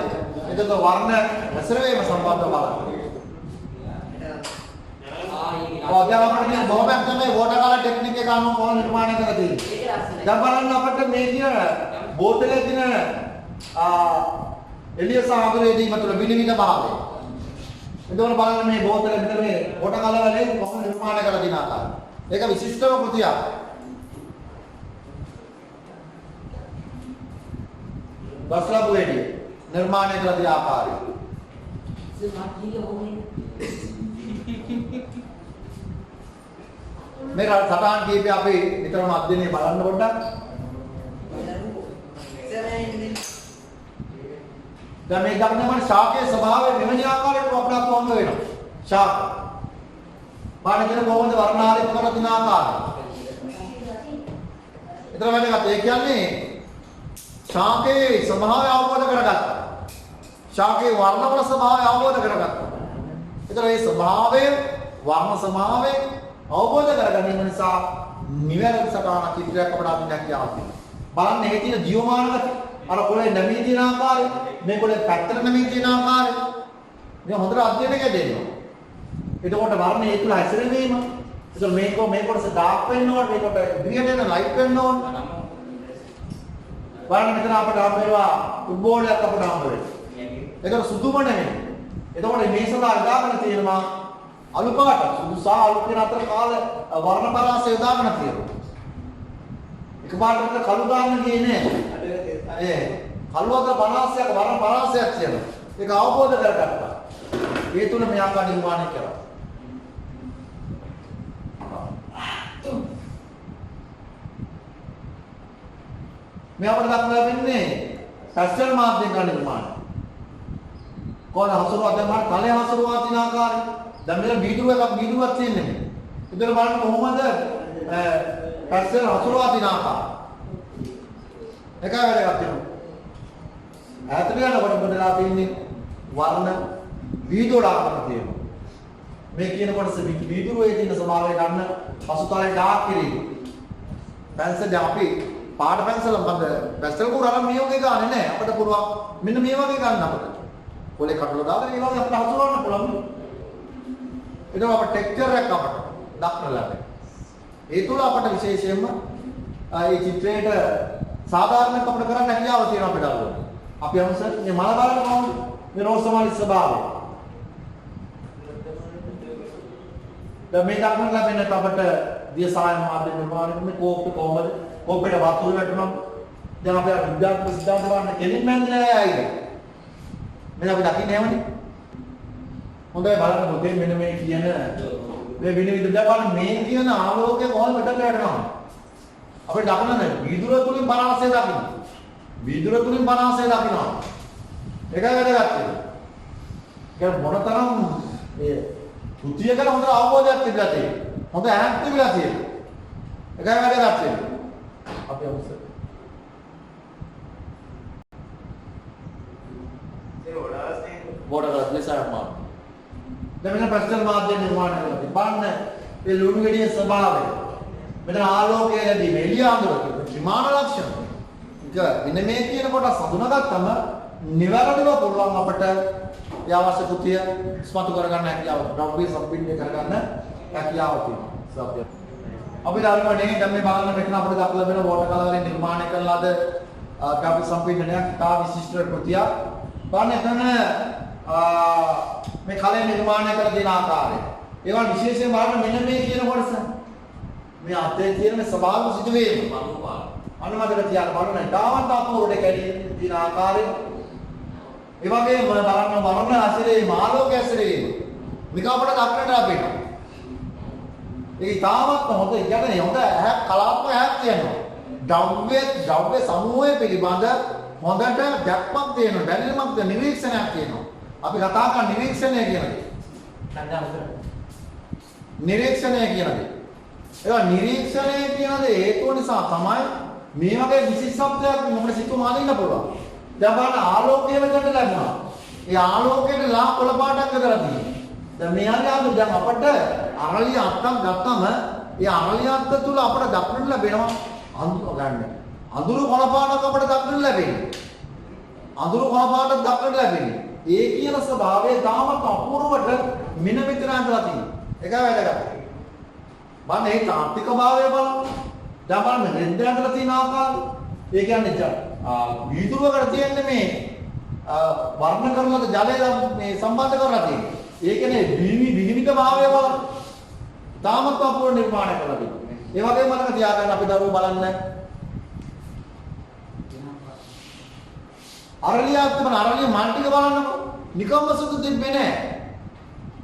එතකොට වර්ණ හැසිරවීම සම්බන්ධව බලන්න. දැන් අපිට බොහොමයක් තමයි වෝටර් කලර් ටෙක්නික් එක අනුව කොහොම නිර්මාණය කරලා තියෙන්නේ. දැන් බලන්න අපිට මේ කියන බෝතලේ තියෙන එළිය සාගරයේදී මතුල විනිවිද භාවය. එතකොට බලන්න මේ බෝතලේ විතර මේ වෝටර් කලර් වලින් කොහොම නිර්මාණය කරලා තියෙන ආකාරය. ඒක විශිෂ්ටම කෘතියක්. බස්ලාපු එළිය නිර්මාණය කරලා තියෙන ආකාරය. මේ සටහන් කීපය අපි නිතරම අධ්‍යයනය බලන්න පොඩ්ඩක්. දැන් මේ දක්නමන ශාකයේ ස්වභාවය මෙවැනි ආකාරයකට අපිට කොහොම වෙනවා? ශාක. පාණගෙන කොහොමද වර්ණාලේප කරලා තියෙන ආකාරය? ඒතර වැදගත්. ඒ කියන්නේ ශාකයේ ස්වභාවය අවබෝධ කරගත්තා. ශාකයේ වර්ණවල ස්වභාවය අවබෝධ කරගත්තා. ඒතර මේ ස්වභාවය වර්ණ ස්වභාවය අවබෝධ කරගැනීම නිසා නිවැරදි සටහනක් චිත්‍රයක් අපට අඳින්න හැකියාවක් තියෙනවා. බලන්න මේ තියෙන ජීවමාන ගති. අර කොලේ නැමී තියෙන ආකාරය, මේ කොලේ පැත්තට නැමී තියෙන ආකාරය. මේ හොඳට අධ්‍යයනය දෙන්නවා. එතකොට වර්ණ ඒ තුල හැසිරෙවීම. එතකොට මේ කොටස ඩාර්ක් වෙන්න ඕන, මේකට ඉදිරියට එන ලයිට් වෙන්න ඕන. බලන්න මෙතන අපට හම්බ වෙනවා ෆුට්බෝල් එකක් අපට හම්බ වෙනවා. ඒකට සුදුම නෙමෙයි. එතකොට මේ සඳහා දාගෙන තියෙනවා අලු පාට සුදුසා අලු කියන අතර කාල වර්ණ පරාසය දාගෙන තියෙනවා. එකපාරට කළු දාන්න ගියේ නෑ. කළු අතර පරාසයක් වර්ණ පරාසයක් තියෙනවා. ඒක අවබෝධ කරගත්තා. ඒ තුන මේ ආකාර නිර්මාණය කරා. මේ අපිට දක්වලා වෙන්නේ පැස්ටල් මාධ්‍යයෙන් කරන නිර්මාණය. කොහොමද හසුරුවා දැන් තලයේ හසුරුවා තියෙන ආකාරය. දැන් මෙතන බීදුරුවක් තියෙන්නේ. ඉතින් බලන්න කොහොමද පැස්ටල් හසුරුවා තියෙන ආකාරය. එක වැඩක් තියෙනවා. ඈතට යනකොට මොකදලා තියෙන්නේ වර්ණ බීදුර ආකාරයක් තියෙනවා. මේ කියන කොටස බීදුරුවේ තියෙන ස්වභාවය ගන්න පසුතලයේ ඩාර්ක් කිරීම. පැන්සල් අපි පාට පැන්සල් මොකද පැස්ටල් කුරාම මේ වගේ ගන්න නෑ. අපිට පුළුවන් මෙන්න මේ වගේ ගන්න අපිට. කොලේ කඩලා දාලා මේ වගේ අපිට හසුරවන්න පුළුවන්. ඒක අපේ ටෙක්ස්චර් එක අපට දක්වන්න ලැබෙනවා. ඒ තුල අපට විශේෂයෙන්ම ඒ චිත්‍රයට සාධාරණයක් අපිට කරන්න හැකියාව තියෙනවා අපේ දරුවෝ. අපි අමස මේ මල බලන්න කොහොමද? මේ රෝස් සමාලි ස්වභාවය. දැන් මේ දක්වන්න ලැබෙන අපට දියසාය මාධ්‍ය නිර්මාණය කරන කෝප්පේ කොහොමද? කෝප්පේට වතුර වැටුණා. දැන් අපේ විද්‍යාත්මක සිද්ධාන්ත වන්න කෙලින්ම ඇඳලා ආයිද? මේ අපි දකින්නේ එහෙමනේ. හොඳයි බලන්න පොතේ මෙන්න මේ කියන මේ විනිවිද බලන්න මේ කියන ආලෝකය කොහොමද මෙතන වැටෙනවා? අපේ දකින්නේ විදුර තුලින් පරාසය දකින්න. විදුර තුලින් පරාසය දකින්නවා. ඒකයි වැදගත් වෙන්නේ. ඒක මොනතරම් මේ කෘතිය ගැන හොඳ අවබෝධයක් තිබිලා තියෙන්නේ. හොඳ ඇහක් තිබිලා තියෙන්නේ. ඒකයි වැදගත් වෙන්නේ. අපි අවශ්‍ය. වෝඩරස් ලෙසම දැන් මෙන්න ප්‍රශ්න මාධ්‍ය නිර්මාණය කරලා බලන්න මේ ලුණු ගෙඩියේ ස්වභාවය. මෙතන ආලෝකය ලැබීම එළිය අඳුර ත්‍රිමාන ලක්ෂණ. ඒක මෙන්න මේ කියන කොටස් හඳුනාගත්තම නිවැරදිව පුළුවන් අපට ඒ අවශ්‍ය කෘතිය ස්මතු කරගන්න හැකියාව, ද්‍රව්‍ය සම්පින්ඩය කරගන්න හැකියාව තියෙනවා. සත්‍ය. අපි ධර්මනේ දැන් මේ බලන්න මෙතන අපිට දක්වලා වෙන වෝටර් කලර් වලින් නිර්මාණය කරලාද ද්‍රව්‍ය සම්පින්ඩනයක් තා විශිෂ්ට කෘතිය. බලන්න එතන මේ කලේ නිර්මාණය කළ දෙන ආකාරය. ඒවා විශේෂයෙන් බලන්න මෙන්න මේ කියන කොටස. මේ අතේ තියෙන මේ ස්වභාවික සිදුවීම අනුමතක තියාගෙන බලන්න තාවත් අපෝඩ කැඩී තියෙන ආකාරය. ඒ වගේම බලන්න වර්ණ ඇසිරේ මාලෝක ඇසිරේ මේක අපිට දක්නට ලැබෙනවා. ඒක තාමත් හොඳ කියන්නේ හොඳ ඇහක් කලාත්මක ඇහක් තියෙනවා. ද්‍රව්‍ය සමූහය පිළිබඳ හොඳට දැක්මක් තියෙනවා. බැලීමක් නිරීක්ෂණයක් තියෙනවා. අපි කතා කරන නිරීක්ෂණය කියන දේ. නිරීක්ෂණය කියන දේ. ඒවා නිරීක්ෂණය කියන දේ හේතුව නිසා තමයි මේ වගේ විශේෂත්වයක් මොකද සිතුවම අදින්න පුළුවන්. දැන් බලන්න ආලෝකය වෙනකට ලැබුණා. ඒ ආලෝකයට ලා කොළ පාටක් කරලා තියෙනවා. දැන් මෙයාගේ අද දැන් අපිට අරලිය අත්තක් ගත්තම ඒ අරලිය අත්ත තුල අපිට දක්නට ලැබෙනවා අඳුර ගන්න. අඳුරු කොළ පාටක් අපිට දක්නට ලැබෙනවා. අඳුරු කොළ පාටක් දක්නට ලැබෙනවා. ඒ කියන ස්වභාවය තාමත් අපූර්වට මෙන්න මෙතන ඇඳලා තියෙනවා. ඒකයි වැදගත්. බලන්න මේ තාත්වික භාවය බලන්න. දැන් බලන්න රෙද්ද ඇඳලා තියෙන ආකාරය. ඒ කියන්නේ වීදුරුවකට තියෙන්නේ මේ වර්ණ කරලාද ජලය මේ සම්බන්ධ කරලා තියෙන්නේ. ඒ කියන්නේ විනිවිද භාවය බලන්න. තාමත් අපූර්ව නිර්මාණය කරලා තියෙනවා. ඒ වගේම මතක තියාගන්න අපි දරුවෝ බලන්න අරලියක් තිබුණ අරලිය මල් ටික බලන්නකො. නිකම්ම සුදු තිබ්බේ නෑ.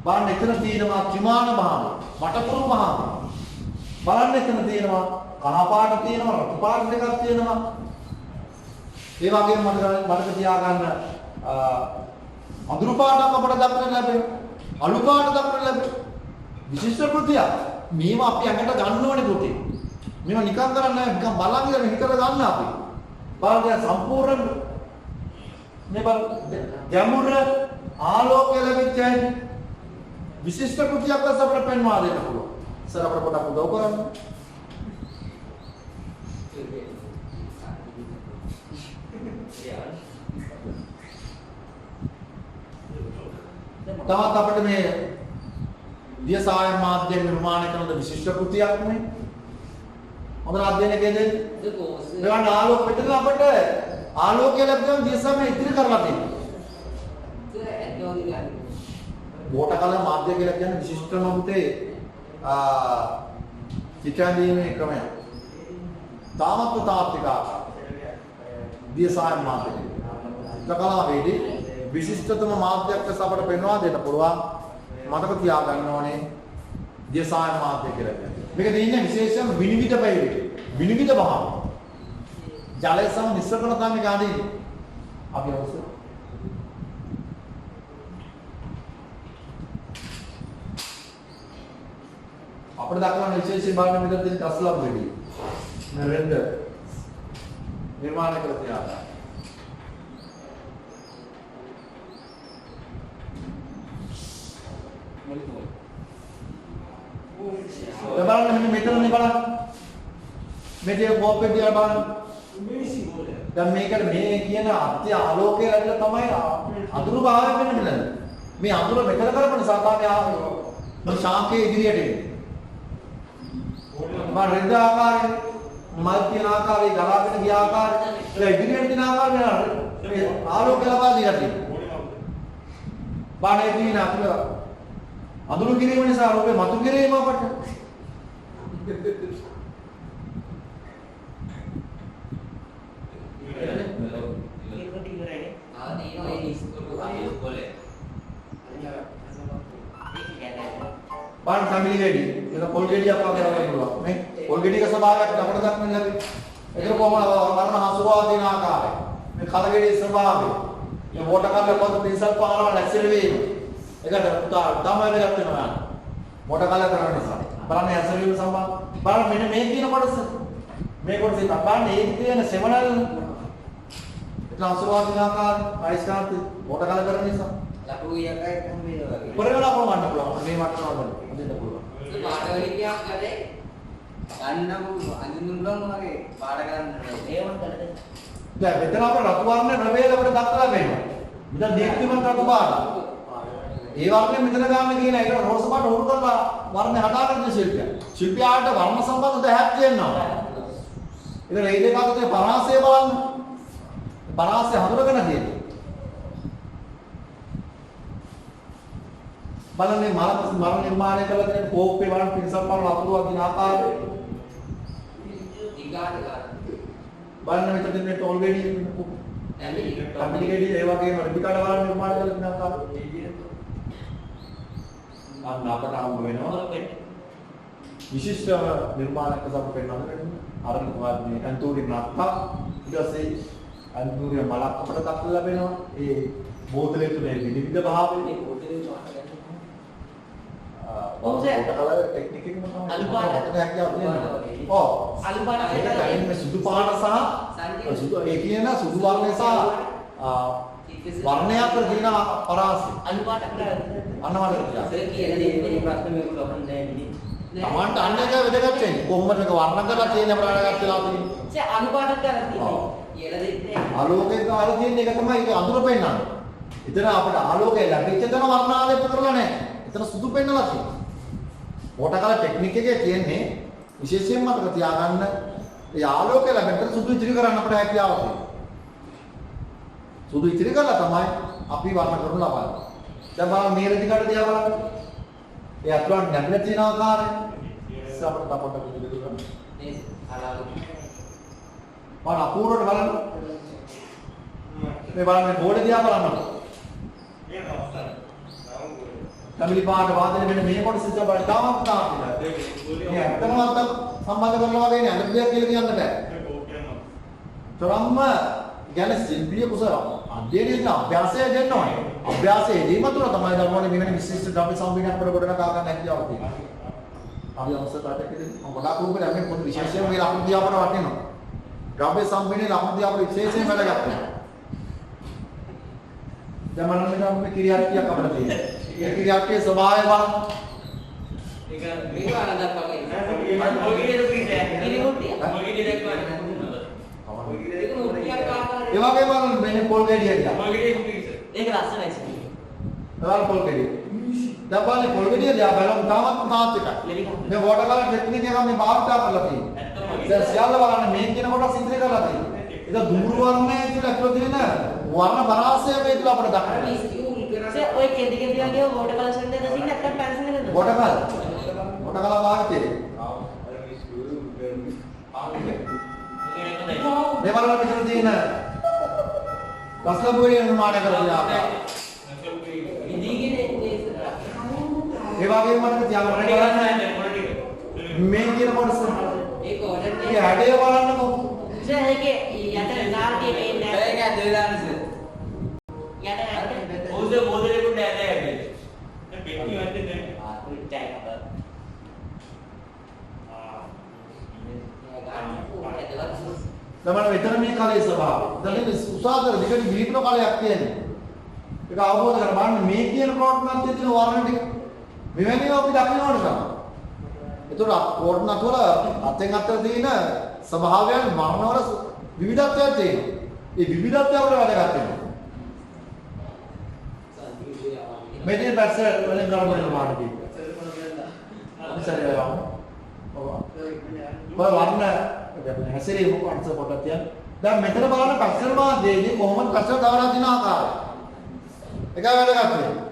බලන්න එතන තියෙනවා ත්‍රිමාන භාවය, වටකුරු භාවය. බලන්න එතන තියෙනවා කහ පාට තියෙනවා, රතු පාට දෙකක් තියෙනවා. ඒ වගේම මතක තියාගන්න අඳුරු පාටක් අපට දක්නට ලැබෙනවා. අලු පාට දක්නට ලැබෙනවා. විශිෂ්ට කෘතියක්. මේවා අපි අඟට ගන්න ඕනේ කෘතිය. මේවා නිකන් කරන්නේ නැහැ. නිකන් බලන් ඉඳලා හිතලා ගන්න අපි. බලන්න සම්පූර්ණ මේ බල ගැඹුර ආලෝකය ලැබිච්ච විශිෂ්ට කෘතියක් ලෙස අපිට පෙන්වා දෙන්න පුළුවන්. සර් අපිට පොඩක් උදව් කරන්න. තවත් අපිට මේ දියසාය මාධ්‍ය නිර්මාණය කරන විශිෂ්ට කෘතියක් නේ. හොඳ අධ්‍යයනයකදී ඒවා ආලෝක පිටක අපිට ආලෝකය ලැබෙන දියසාම ඉදිරි කරලා තියෙනවා. වෝටර් කලර් මාධ්‍ය කියලා කියන්නේ විශිෂ්ටම පුතේ චිත්‍රාන්දීමේ ක්‍රමය. තාමත් තාත්වික දියසාය මාධ්‍ය. කලාවේදී විශිෂ්ටතම මාධ්‍යයක් ලෙස අපට පෙන්වා දෙන්න පුළුවන්. මතක තියාගන්න ඕනේ දියසාය මාධ්‍ය කියලා කියන්නේ. මේක දෙන්නේ විශේෂයෙන්ම විනිවිද බැවිලි. විනිවිද භාවය. ජලය සම මිශ්‍ර කරන තමයි ගාදී. අපි අවශ්‍ය අපිට දක්වන විශේෂයෙන් බලන්න මෙතන තියෙන කස්ලම් වෙඩි. මේ රෙද්ද නිර්මාණය කරලා තියාගන්න. බලන්න මෙතනනේ බලන්න. මෙතේ කෝපෙ දිහා බලන්න. දැන් මේකට මේ කියන අත්‍ය ආලෝකය ලැබිලා තමයි අඳුරු භාවය වෙන්නේ මෙතන. මේ අඳුර මෙතන කරපු නිසා තමයි මේ ශාකයේ ඉදිරියට එන්නේ. මම රෙද්ද ආකාරය, මල් කියන ආකාරය, ගලාගෙන ගිය ආකාරය, ඒ ඉදිරියට දින ආකාරය මේ ආලෝකය ලබා දීලා තියෙනවා. බාහනේ දින අපල අඳුරු කිරීම නිසා රූපේ මතු කිරීම අපට බාන් සම්මිලි ගෙඩි ඒක පොල් ගෙඩියක් වගේ කරන්න පුළුවන් මේ පොල් ගෙඩියක ස්වභාවයක් අපිට දක්වන්න ලැබෙයි ඒක කොහොමද වර්ණ හසුවා දෙන ආකාරය මේ කල ගෙඩියේ ස්වභාවය මේ වෝටර් කලර් පොත් පින්සල් පාරවල් ඇක්සල් වීම ඒකට තමයි ගත වෙනවා වෝටර් කලර් කරන නිසා බලන්න ඇක්සල් වීම සම්බන්ධ බලන්න මෙන්න මේ කියන කොටස මේ කොටසේ බලන්න ඒක තියෙන සෙමනල් ඒක හසුවා දෙන ආකාරය අයිස්කාන්ත වෝටර් කලර් කරන නිසා ලකුණු එකයි හම්බෙනවා වගේ. පොරේලා කොහොමද ගන්න පුළුවන් මේ මට්ටම වල අදින්න පුළුවන්. ඒ පාඩවලියක් කරේ ගන්නම අඳුනුම් වගේ පාඩ ගන්න ඒවන් කරද. දැන් මෙතන අපේ රතු වර්ණ ප්‍රවේද අපිට දක්වලා වෙනවා. මෙතන දීප්තිමත් රතු පාට. ඒ වර්ණය මෙතන ගන්න කියන එක රෝස පාට උරු කරලා වර්ණය හදාගන්න ශිල්පියා. ශිල්පියාට වර්ණ සම්බන්ධ දැහැක් තියෙනවා. ඉතින් මේ දෙක අතරේ පරාසය බලන්න. පරාසය හඳුනගෙන තියෙනවා. බලන්නේ මර නිර්මාණය කළ තියෙන කෝප්පේ වරන් පින්සල් පාරවල් අතුරුවා දින ආකාරය. ඊගාට ගන්න. බලන්න මෙතන තියෙන ටෝල් ගෙඩි කම්පිලි ගෙඩි ඒ වගේම රිබිකාඩ වරන් නිර්මාණය කළ තියෙන ආකාරය. අන්න අපට හම්බ වෙනවා විශිෂ්ට නිර්මාණයක් තමයි පෙන්වන්නේ. අර මේ අන්තෝරි නක්ක ඊට පස්සේ අන්තෝරි මලක් අපට දක්වලා ලැබෙනවා. ඒ බෝතලේ තුනේ විවිධ භාවයේ මේ පොතේ චාට ගන්න. කලර් ටෙක්නික් එකම තමයි අලු පාට හැකියාව තියෙනවා. ඔව් අලු පාට ඒක දැනෙන්නේ මේ සුදු පාට සහ සුදු ඒ කියන සුදු වර්ණය සහ වර්ණය අතර තියෙන පරාසය. අලු පාට කරලා අන්නවල සර් කියලා දෙන්නේ ප්‍රශ්න මේක ලොකන්නේ තමන්ට අන්න එක වැදගත් වෙන්නේ. කොහොමද මේක වර්ණ කරලා තියෙන ප්‍රාණගත වෙලා තියෙන්නේ. සර් අලු පාට කරලා තියෙන්නේ. කියලා දෙන්නේ. ආලෝකයෙන් කාලා තියෙන එක තමයි ඒක අඳුර පෙන්නන්නේ. එතන අපිට ආලෝකය ලැබෙච්ච තැන වර්ණ ආලේප කරලා නැහැ. එතන සුදු පෙන්නලා තියෙනවා. වෝටර් කලර් ටෙක්නික් එකේ තියෙන්නේ විශේෂයෙන් මතක තියාගන්න ඒ ආලෝකය ලැබෙන්න සුදු ඉතිරි කරන්න අපිට හැකියාව තියෙනවා. සුදු ඉතිරි කරලා තමයි අපි වර්ණ කරනු ලබන්නේ. දැන් බලන්න මේ රෙදිකට දිහා බලන්න. ඒ අතුලන් නැගලා තියෙන ආකාරය අපිට තපොට විදිහට කරන්න. මේ ආලෝක. බලන්න අපූර්වට බලන්න. මේ බලන්න මේ බෝඩ් දිහා බලන්න. කමිලි පාට වාදනය වෙන මේ කොටස ඉස්සර බලන්න තාමත් තාපිලා. මේ ඇත්තම අත්ත සම්බන්ධ කරනවා වගේ නේ අනිත් දෙයක් කියලා කියන්න බෑ. තරම්ම ගැන ශිල්පීය කුසල අධ්‍යයනයේ අභ්‍යාසය දෙන්න ඕනේ. අභ්‍යාසයේදී මතුන තමයි ධර්මවල මෙවැනි විශිෂ්ට ද්‍රව්‍ය සම්පීඩනයක් අපිට ගොඩනගා ගන්න හැකියාව තියෙනවා. අපි අවස්ථාවකදී ගොඩාක් රූපේ අපි පොඩි විශේෂයෙන් මේ ලකුණු දිහා අපට වටිනවා. ද්‍රව්‍ය සම්පීඩනයේ ලකුණු දිහා අපට විශේෂයෙන් වැදගත් වෙනවා. දැන් මම මේ ක්‍රියාත්මකයක් අපිට තියෙනවා. ඒ ක්‍රියාත්මකයේ ස්වභාවය බලන්න. ඒක මේක ආනන්දක් වගේ. මම ඔයගෙදර පිටේ ඉරිමුට්ටිය. ඔයගෙදර දක්වන්නේ. ඒක මුට්ටියක් ආකාරය. ඒ වගේම බලන්න මේ පොල් ගෙඩිය දිහා. ඔයගෙදර පිටේ. ඒක ලස්සනයි සර්. බලන්න පොල් ගෙඩිය. දැන් බලන්න පොල් ගෙඩිය දිහා බලමු තාමත් තාත් එකයි. මේ වෝටර් කලර් ටෙක්නික් එක මේ භාවිතා කරලා තියෙනවා. දැන් සියල්ල බලන්න මේ කියන කොටස් ඉදිරි කරලා තියෙනවා. ඒක දුමුරු වර්ණය කියලා අක්කෝ තියෙන වර්ණ පරාසය මේ තුල අපිට දක්වනවා. සර් ඔය කෙටි කෙටි වගේ වෝටර් කලර් ෂේඩ් එක දින්න නැත්තම් පැන්සල් එකද? වෝටර් කලර් භාවිතේ. මේ බලන්න මෙතන තියෙන රස්ලබුරිය නිර්මාණය කරපු ආකාරය. ඉදීගෙන ඒ වගේම මතක තියාගන්න බලන්න මේ කියන කොටස ඒක ඕඩර් ඒ හැඩය බලන්නකෝ. සර් ඒකේ යට නාර්කේ පේන්නේ නැහැ. ඒක ඇද වෙලා නැහැ සර්. යට ඇද. ඔව්ද මොදලේ කුඩ ඇද ඇද. මේ පෙට්ටි වැද්දේ නැහැ. කුට්ටයි අප. තමන විතර මේ කලයේ ස්වභාවය. දැන් මේ උසාතර දෙකට විහිපන කලයක් තියෙනවා. ඒක අවබෝධ කරගන්න මේ කියන ප්‍රෝට්නත් තියෙන වර්ණ ටික මෙවැනිව අපි දකින්න ඕන තමයි. ඒතකොට ප්‍රෝට්න තුළ අතෙන් අතට තියෙන ස්වභාවයන් වර්ණවල විවිධත්වයක් තියෙනවා. ඒ විවිධත්වය අපිට වැදගත් වෙනවා. මෙතන පැස්ස වලින් කරගෙන යන පාඩ ටික. සැරේ යමු. ඔය වර්ණ හැසිරීම කොටස පොඩක් තියන්න. දැන් මෙතන බලන්න පැක්සල් මාධ්‍යයේදී කොහොමද පැක්සල් දවලා දින ආකාරය. ඒක වැදගත් වෙනවා.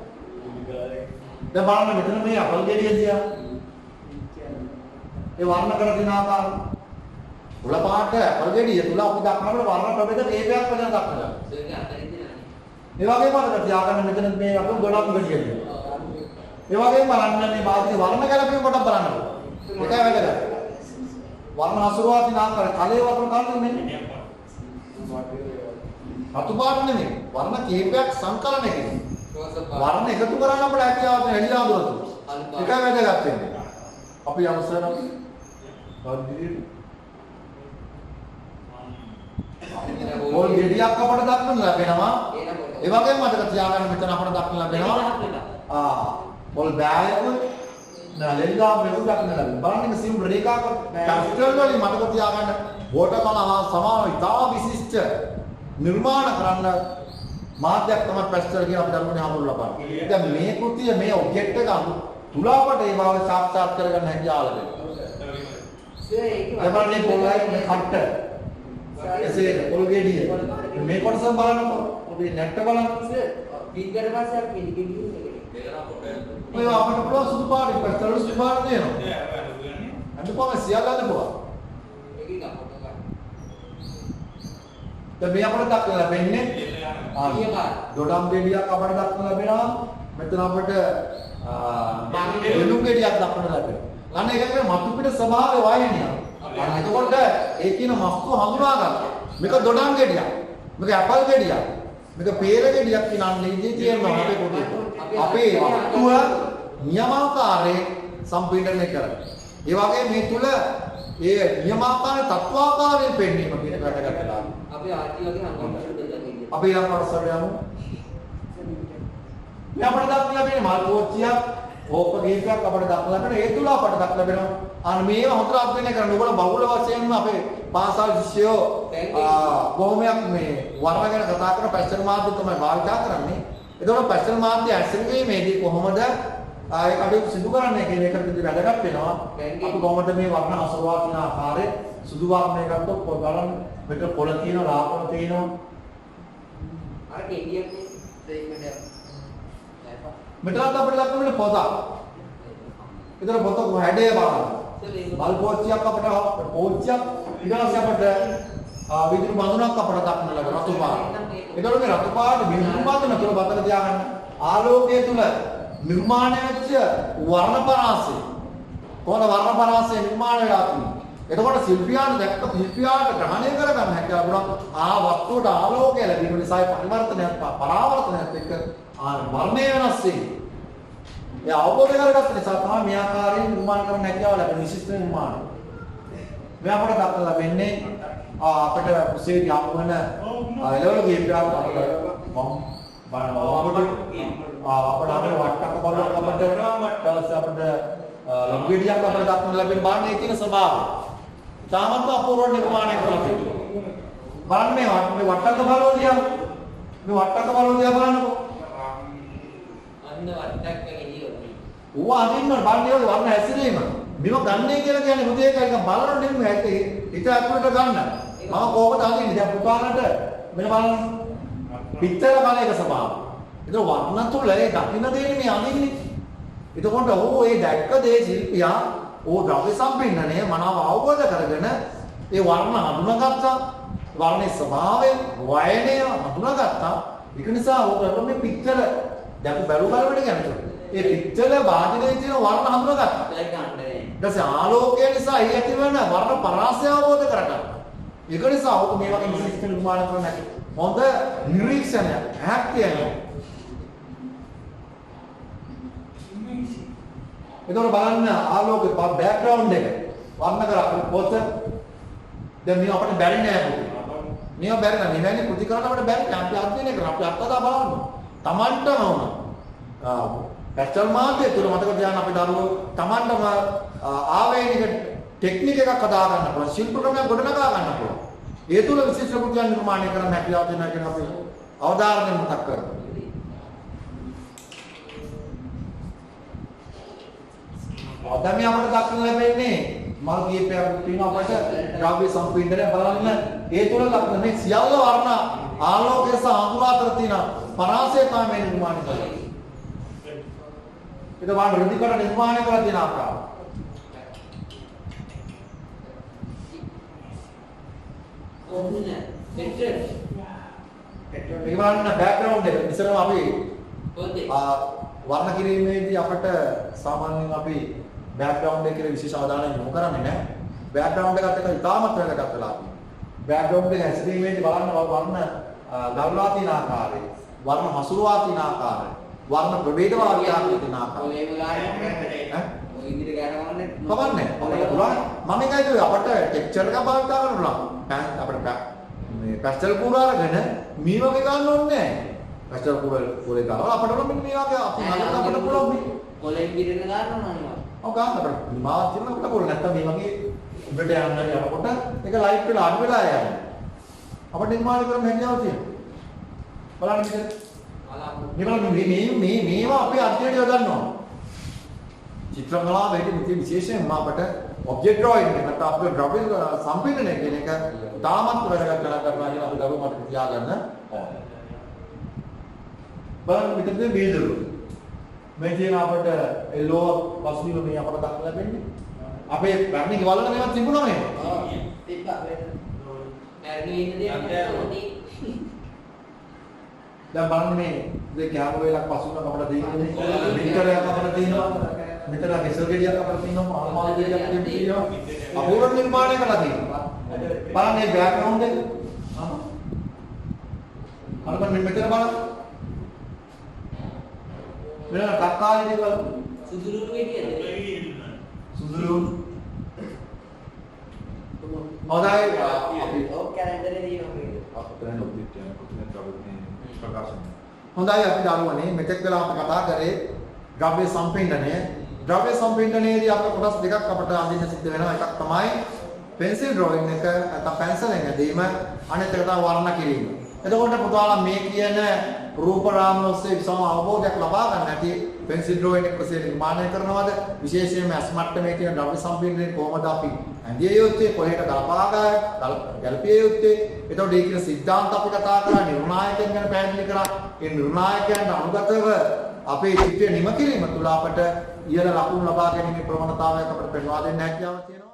දැන් බලන්න මෙතන මේ අපල් ගෙඩිය තියා. ඒ වර්ණ කර දින ආකාරය. උල පාට අපල් ගෙඩිය තුල අපි දක්වනකොට වර්ණ ප්‍රභේද කීපයක් වෙන දක්වනවා. ඒ වගේම අර තියාගන්න මෙතන මේ අපු ගොඩක් ගෙඩිය තියෙනවා. ඒ වගේම බලන්න මේ මාධ්‍ය වර්ණ ගැලපීම කොටක් බලන්න. ඒකයි වැදගත්. වර්ණ හසුරුවා දින ආකාරය කලේ වර්ණ කාලෙ මෙන්නේ. රතු පාට නෙමෙයි. වර්ණ කීපයක් සංකලනය කිරීම. වර්ණ එකතු කරන්න අපිට හැකියාව තියෙන එළිලා දුවතු. ඒකයි වැදගත් වෙන්නේ. අපි අවසර ඕල් ගෙඩියක් අපට දක්වන්න ලැබෙනවා. ඒ වගේම මතක තියාගන්න මෙතන අපට දක්වන්න ලැබෙනවා. ඕල් බෑග් නලෙල්ලා මෙහෙම දක්වන්න ලැබෙනවා. බලන්න මේ සිම්පල් රේඛාක පැස්ටල් වලින් මතක තියාගන්න වෝටර් කලර් හා සමාන ඉතා විශිෂ්ට නිර්මාණ කරන්න මාධ්‍යයක් තමයි පැස්ටල් කියන අපිට අනුනේ හමුරු ලබන්නේ. දැන් මේ කෘතිය මේ ඔබ්ජෙක්ට් එක තුල අපට ඒ භාවය සාක්ෂාත් කරගන්න හැකියාව ලැබෙනවා. එබැවින් පොළොයි මේ කට්ට එසේ පොල් ගෙඩිය මේ කොටස බලන්නකො. ඔබේ නැට්ට බලන්න. පිටකට පස්සේ අපි ඔය අපිට පුළුවන් සුදු පාට පැස්ටල් සුදු පාට දෙනවා. අඳුපම සියල්ලම පුළුවන්. දැන් මේ අපිට දක්වන්න ලැබෙන්නේ දොඩම් ගෙඩියක් අපිට දක්වන්න ලැබෙනවා. මෙතන අපිට දෙලු ගෙඩියක් දක්වන්න ලැබෙනවා. අන්න ඒකේ මතු පිට ස්වභාවය වයින්නේ. අන්න එතකොට ඒ කියන මස්තු හඳුනා ගන්න. මේක දොඩම් ගෙඩියක්. මේක ඇපල් ගෙඩියක්. මේක පේර ගෙඩියක් කියන ඉදී තියෙනවා අපේ පොතේ. අපේ වස්තුව නියමාකාරයෙන් සම්පීඩනය කරනවා. ඒ වගේ මේ තුල ඒ නියමාකාරයේ තත්වාකාරයෙන් පෙන්වීම කියන වැදගත් වෙනවා. අපි ආටි වගේ හංගන්න අපි ඊළඟ කොටසට යමු. මේ අපිට දක්වන්න ලැබෙන මල් පෝච්චියක් ඕක ගීතයක් අපිට දක්වන්න ලැබෙන ඒ තුල අපිට දක්වන්න ලැබෙනවා. අන්න මේව හොඳට අධ්‍යයනය කරන්න. ඔයගොල්ලෝ බහුල වශයෙන්ම අපේ පාසල් ශිෂ්‍යයෝ බොහොමයක් මේ වර්ණ ගැන කතා කරන පැස්ටල් මාධ්‍ය තමයි භාවිත කරන්නේ. එතකොට පැස්ටල් මාධ්‍ය ඇසුරීමේදී කොහොමද ඒ කටයුතු සිදු කරන්නේ කියන එකට ඉතින් වැදගත් වෙනවා. අපි කොහොමද මේ වර්ණ හසුරුවා කියන ආකාරය සුදු වර්ණය ගත්තොත් බලන්න මෙතන පොළ තියෙනවා, ලාපොළ තියෙනවා. අර ගෙඩියක් දෙයිමඩ මෙතනත් අපිට ලක්වන්නේ පොතක්. ඒතර පොත හැඩය බලන්න. බල් පෝච්චියක් අපිට පෝච්චියක් ඊට පස්සේ අපිට විදුලි බඳුනක් අපිට දක්වන්න ලැබෙන රතු පාට. ඒතර මේ රතු පාට විදුලි බඳුන තුළ බතර තියාගන්න. ආලෝකයේ තුල නිර්මාණය වෙච්ච වර්ණ පරාසය. කොහොමද වර්ණ පරාසය නිර්මාණය වෙලා තියෙන්නේ? එතකොට ශිල්පියාට දැක්ක ශිල්පියාට ග්‍රහණය කරගන්න හැකියාව වුණා වස්තුවට ආලෝකය ලැබීම නිසා පරිවර්තනයක් පරාවර්තනයක් එක්ක වර්ණය වෙනස් වෙන්නේ. ඒ අවබෝධ කරගත්ත නිසා තමයි මේ ආකාරයෙන් නිර්මාණ කරන්න හැකියාව ලැබෙන විශිෂ්ට නිර්මාණ. මේ අපට දක්වලා ලැබෙන්නේ අපිට කුසේදී යවන එළවලු ගේප්පයක් අපිට අපිට වට්ටක බලයක් අපිට ඊට අපිට ලොග්ගෙඩියක් අපිට දක්වන්න ලැබෙන බාන්නේ තියෙන ස්වභාවය. තාමත් අපූර්ව නිර්මාණයක් කරලා තියෙනවා. බලන්න මේ වට්ටක බලෝදියා මේ වට්ටක බලෝදියා බලන්නකෝ. අන්න වට්ටක ගෙඩියෝනේ. ඌ අදින්න බලන්නේ වර්ණ හැසිරීම. බිම ගන්නයි කියලා කියන්නේ මුදේ එක බලන නෙමෙයි ඇත්තේ. හිත අතුලට ගන්න. මම කොහොමද අදින්නේ? දැන් පුතාලට මෙන්න බලන්න. පිටතර බලයක ස්වභාවය. ඒක වර්ණ තුල ඒ දකින්න දෙන්නේ මේ අදින්නේ. එතකොට ඕ ඒ දැක්ක දේ ශිල්පියා ඕ ද්‍රව්‍ය සම්පින්නණය මනාව අවබෝධ කරගෙන ඒ වර්ණ හඳුනාගත්තා. වර්ණයේ ස්වභාවය, වයනය හඳුනාගත්තා. ඒක නිසා ඕක මේ පිටතර දැන් බැලු බලවට යනවා. ඒ පිටතර බාහිරේ තියෙන වර්ණ හඳුනාගත්තා. ඒක ගන්නනේ. ඊට ආලෝකය නිසා එහි ඇතිවන වර්ණ පරාසය අවබෝධ කරගන්නවා. ඒක නිසා ඕක මේ වගේ විශේෂ නිර්මාණ කරන්න හැකියි. හොඳ නිරීක්ෂණයක් ඇහක් තියෙනවා. එතකොට බලන්න ආලෝකේ බෑග්ග්‍රවුන්ඩ් එක වර්ණ කරලා පොත දැන් මේ අපිට බැරි නෑ පුතේ. මේව බැරි නෑ. මෙවැනි කෘති කරන්න අපිට බැරි නෑ. අපි අධ්‍යයනය කරලා අපි අත්දැක බලන්න. Tamanටම වුණා. පැස්ටල් මාධ්‍ය තුල මතක තියාගන්න අපි දරුවෝ Tamanටම ආවේනික ටෙක්නික් එකක් හදා ගන්න පුළුවන්. ශිල්ප ක්‍රමයක් ගොඩනගා ගන්න පුළුවන්. ඒ තුල විශේෂ කෘතියක් නිර්මාණය කරන්න හැකියාව දෙනවා කියන අපි අවධාරණය මතක් කරගන්න. දැන් මේ අපිට දක්වන්න ලැබෙන්නේ මල් කීපයක් තියෙනවා අපට ද්‍රව්‍ය සම්පීඩනය බලන්න ඒ තුල දක්වන මේ සියල්ල වර්ණ ආලෝකය සහ අඳුර අතර තියෙන පරාසය තමයි නිර්මාණය කරන්නේ. ඒක වාන් රුධිකර නිර්මාණය කරලා තියෙන ආකාරය. කොහොමද? පෙට්‍රල්. මේ වන්න බෑග්ග්‍රවුන්ඩ් එක ඉස්සරම අපි පොතේ. වර්ණ කිරීමේදී අපිට සාමාන්‍යයෙන් අපි බෑග්ග්‍රවුන්ඩ් එකේ විශේෂ අවධානයක් යොමු කරන්නේ නැහැ. බෑග්ග්‍රවුන්ඩ් එකත් එක්ක ඉතාමත් වැදගත් වෙලා තියෙනවා. බෑග්ග්‍රවුන්ඩ් එක හැසිරීමේදී බලන්න වර්ණ ගල්වා තියෙන ආකාරය, වර්ණ හසුරුවා තියෙන ආකාරය, වර්ණ ප්‍රභේද වාක්‍යයක් තියෙන ආකාරය. ඔය ගාන ඔය ඉදිරිය ගානවන්නේ කවන්නේ. අපිට පුළුවන් මම එකයි කිව්වේ අපිට ටෙක්ස්චර් එකක් භාවිත කරන්න පුළුවන්. අපිට මේ පැස්ටල් කූර අරගෙන මේ වගේ ගන්න ඕනේ නැහැ. පැස්ටල් කූරේ ගාලා අපිට මෙන්න මේ වගේ අපි නගන්න අපිට පුළුවන් මේ. කොලෙන් ගිරෙන ගන්නවා. ඔව් ගන්න අපිට මාවත් තියෙන අපිට පුළුවන්. නැත්තම් මේ වගේ උඩට යන්න යනකොට ඒක ලයිට් වෙලා අඩු වෙලා යනවා. අපිට නිර්මාණය කරන්න හැකියාව තියෙනවා. බලන්න මේක. මේවා අපි අධ්‍යයනය යොදන්නවා. චිත්‍රකලාවේදී විශේෂයෙන්ම අපට ඔබ්ජෙක්ට් ඩ්‍රොයින් එක නැත්නම් අපේ ද්‍රව්‍ය සම්පීඩනය කියන එක තාමත් වැදගත් කරලා කරනවා කියන අපි ගරු මතක තියාගන්න ඕනේ. බලන්න මෙතනදී බීජරු. මේ කියන අපට එල්ලෝ පසුබිම මේ අපට දක්වලා ලැබෙන්නේ. අපේ පැරණි ගෙවල් වල මේවා තිබුණා මේක. තිබ්බා. පැරණි ඉන්නදී අපිට දැන් බලන්න මේ කැම වේලක් පසුබිමක් අපට තියෙන්නේ. විතරයක් අපට තියෙනවා. මෙතන ගෙසල් ගෙඩියක් අපිට තියෙනවා මාල් ගෙඩියක් තියෙනවා අපූර්ව නිර්මාණය කරලා තියෙනවා බලන්න මේ බෑග්ග්‍රවුන්ඩ් එක අර මෙතන බලන්න මෙන්න ටක්කාලි දේවල් සුදුලුණු ගෙඩියද සුදුලුණු හොඳයි අපි ඔව් කැලෙන්ඩරේ තියෙනවා අපතන ඔබ්ජෙක්ට් එක කොතනද ගන්නේ ප්‍රකාශන හොඳයි අපි දරුවනේ මෙතෙක් වෙලා අපි කතා කරේ ද්‍රව්‍ය සම්පීඩනය ද්‍රව්‍ය සම්පීඩනයේදී අපේ කොටස් දෙකක් අපට අඳින්න සිද්ධ වෙනවා. එකක් තමයි පෙන්සිල් ඩ්‍රොයින් එක නැත්නම් පැන්සලෙන් ඇදීම, අනිත් එක තමයි වර්ණ කිරීම. එතකොට පුතාලා මේ කියන රූප රාමු ඔස්සේ විසම අවබෝධයක් ලබා ගන්න ඇති පෙන්සිල් ඩ්‍රොයින් එක කොහොමද නිර්මාණය කරනවද? විශේෂයෙන්ම ඇස් මට්ටමේ තියෙන ද්‍රව්‍ය සම්පීඩනය කොහොමද අපි ඇඳිය යුත්තේ, කොහෙට ගලපිය යුත්තේ? එතකොට ඒ කියන සිද්ධාන්ත අපි කතා කරා, නිර්ණායකයන් ගැන පැහැදිලි කරා. ඒ නිර්ණායකයන්ට අනුගතව අපේ චිත්‍රය නිම කිරීම තුළ අපට ඉහළ ලකුණු ලබා ගැනීමේ ප්‍රවණතාවයක් අපිට පෙන්වා දෙන්න හැකියාවක් තියෙනවා.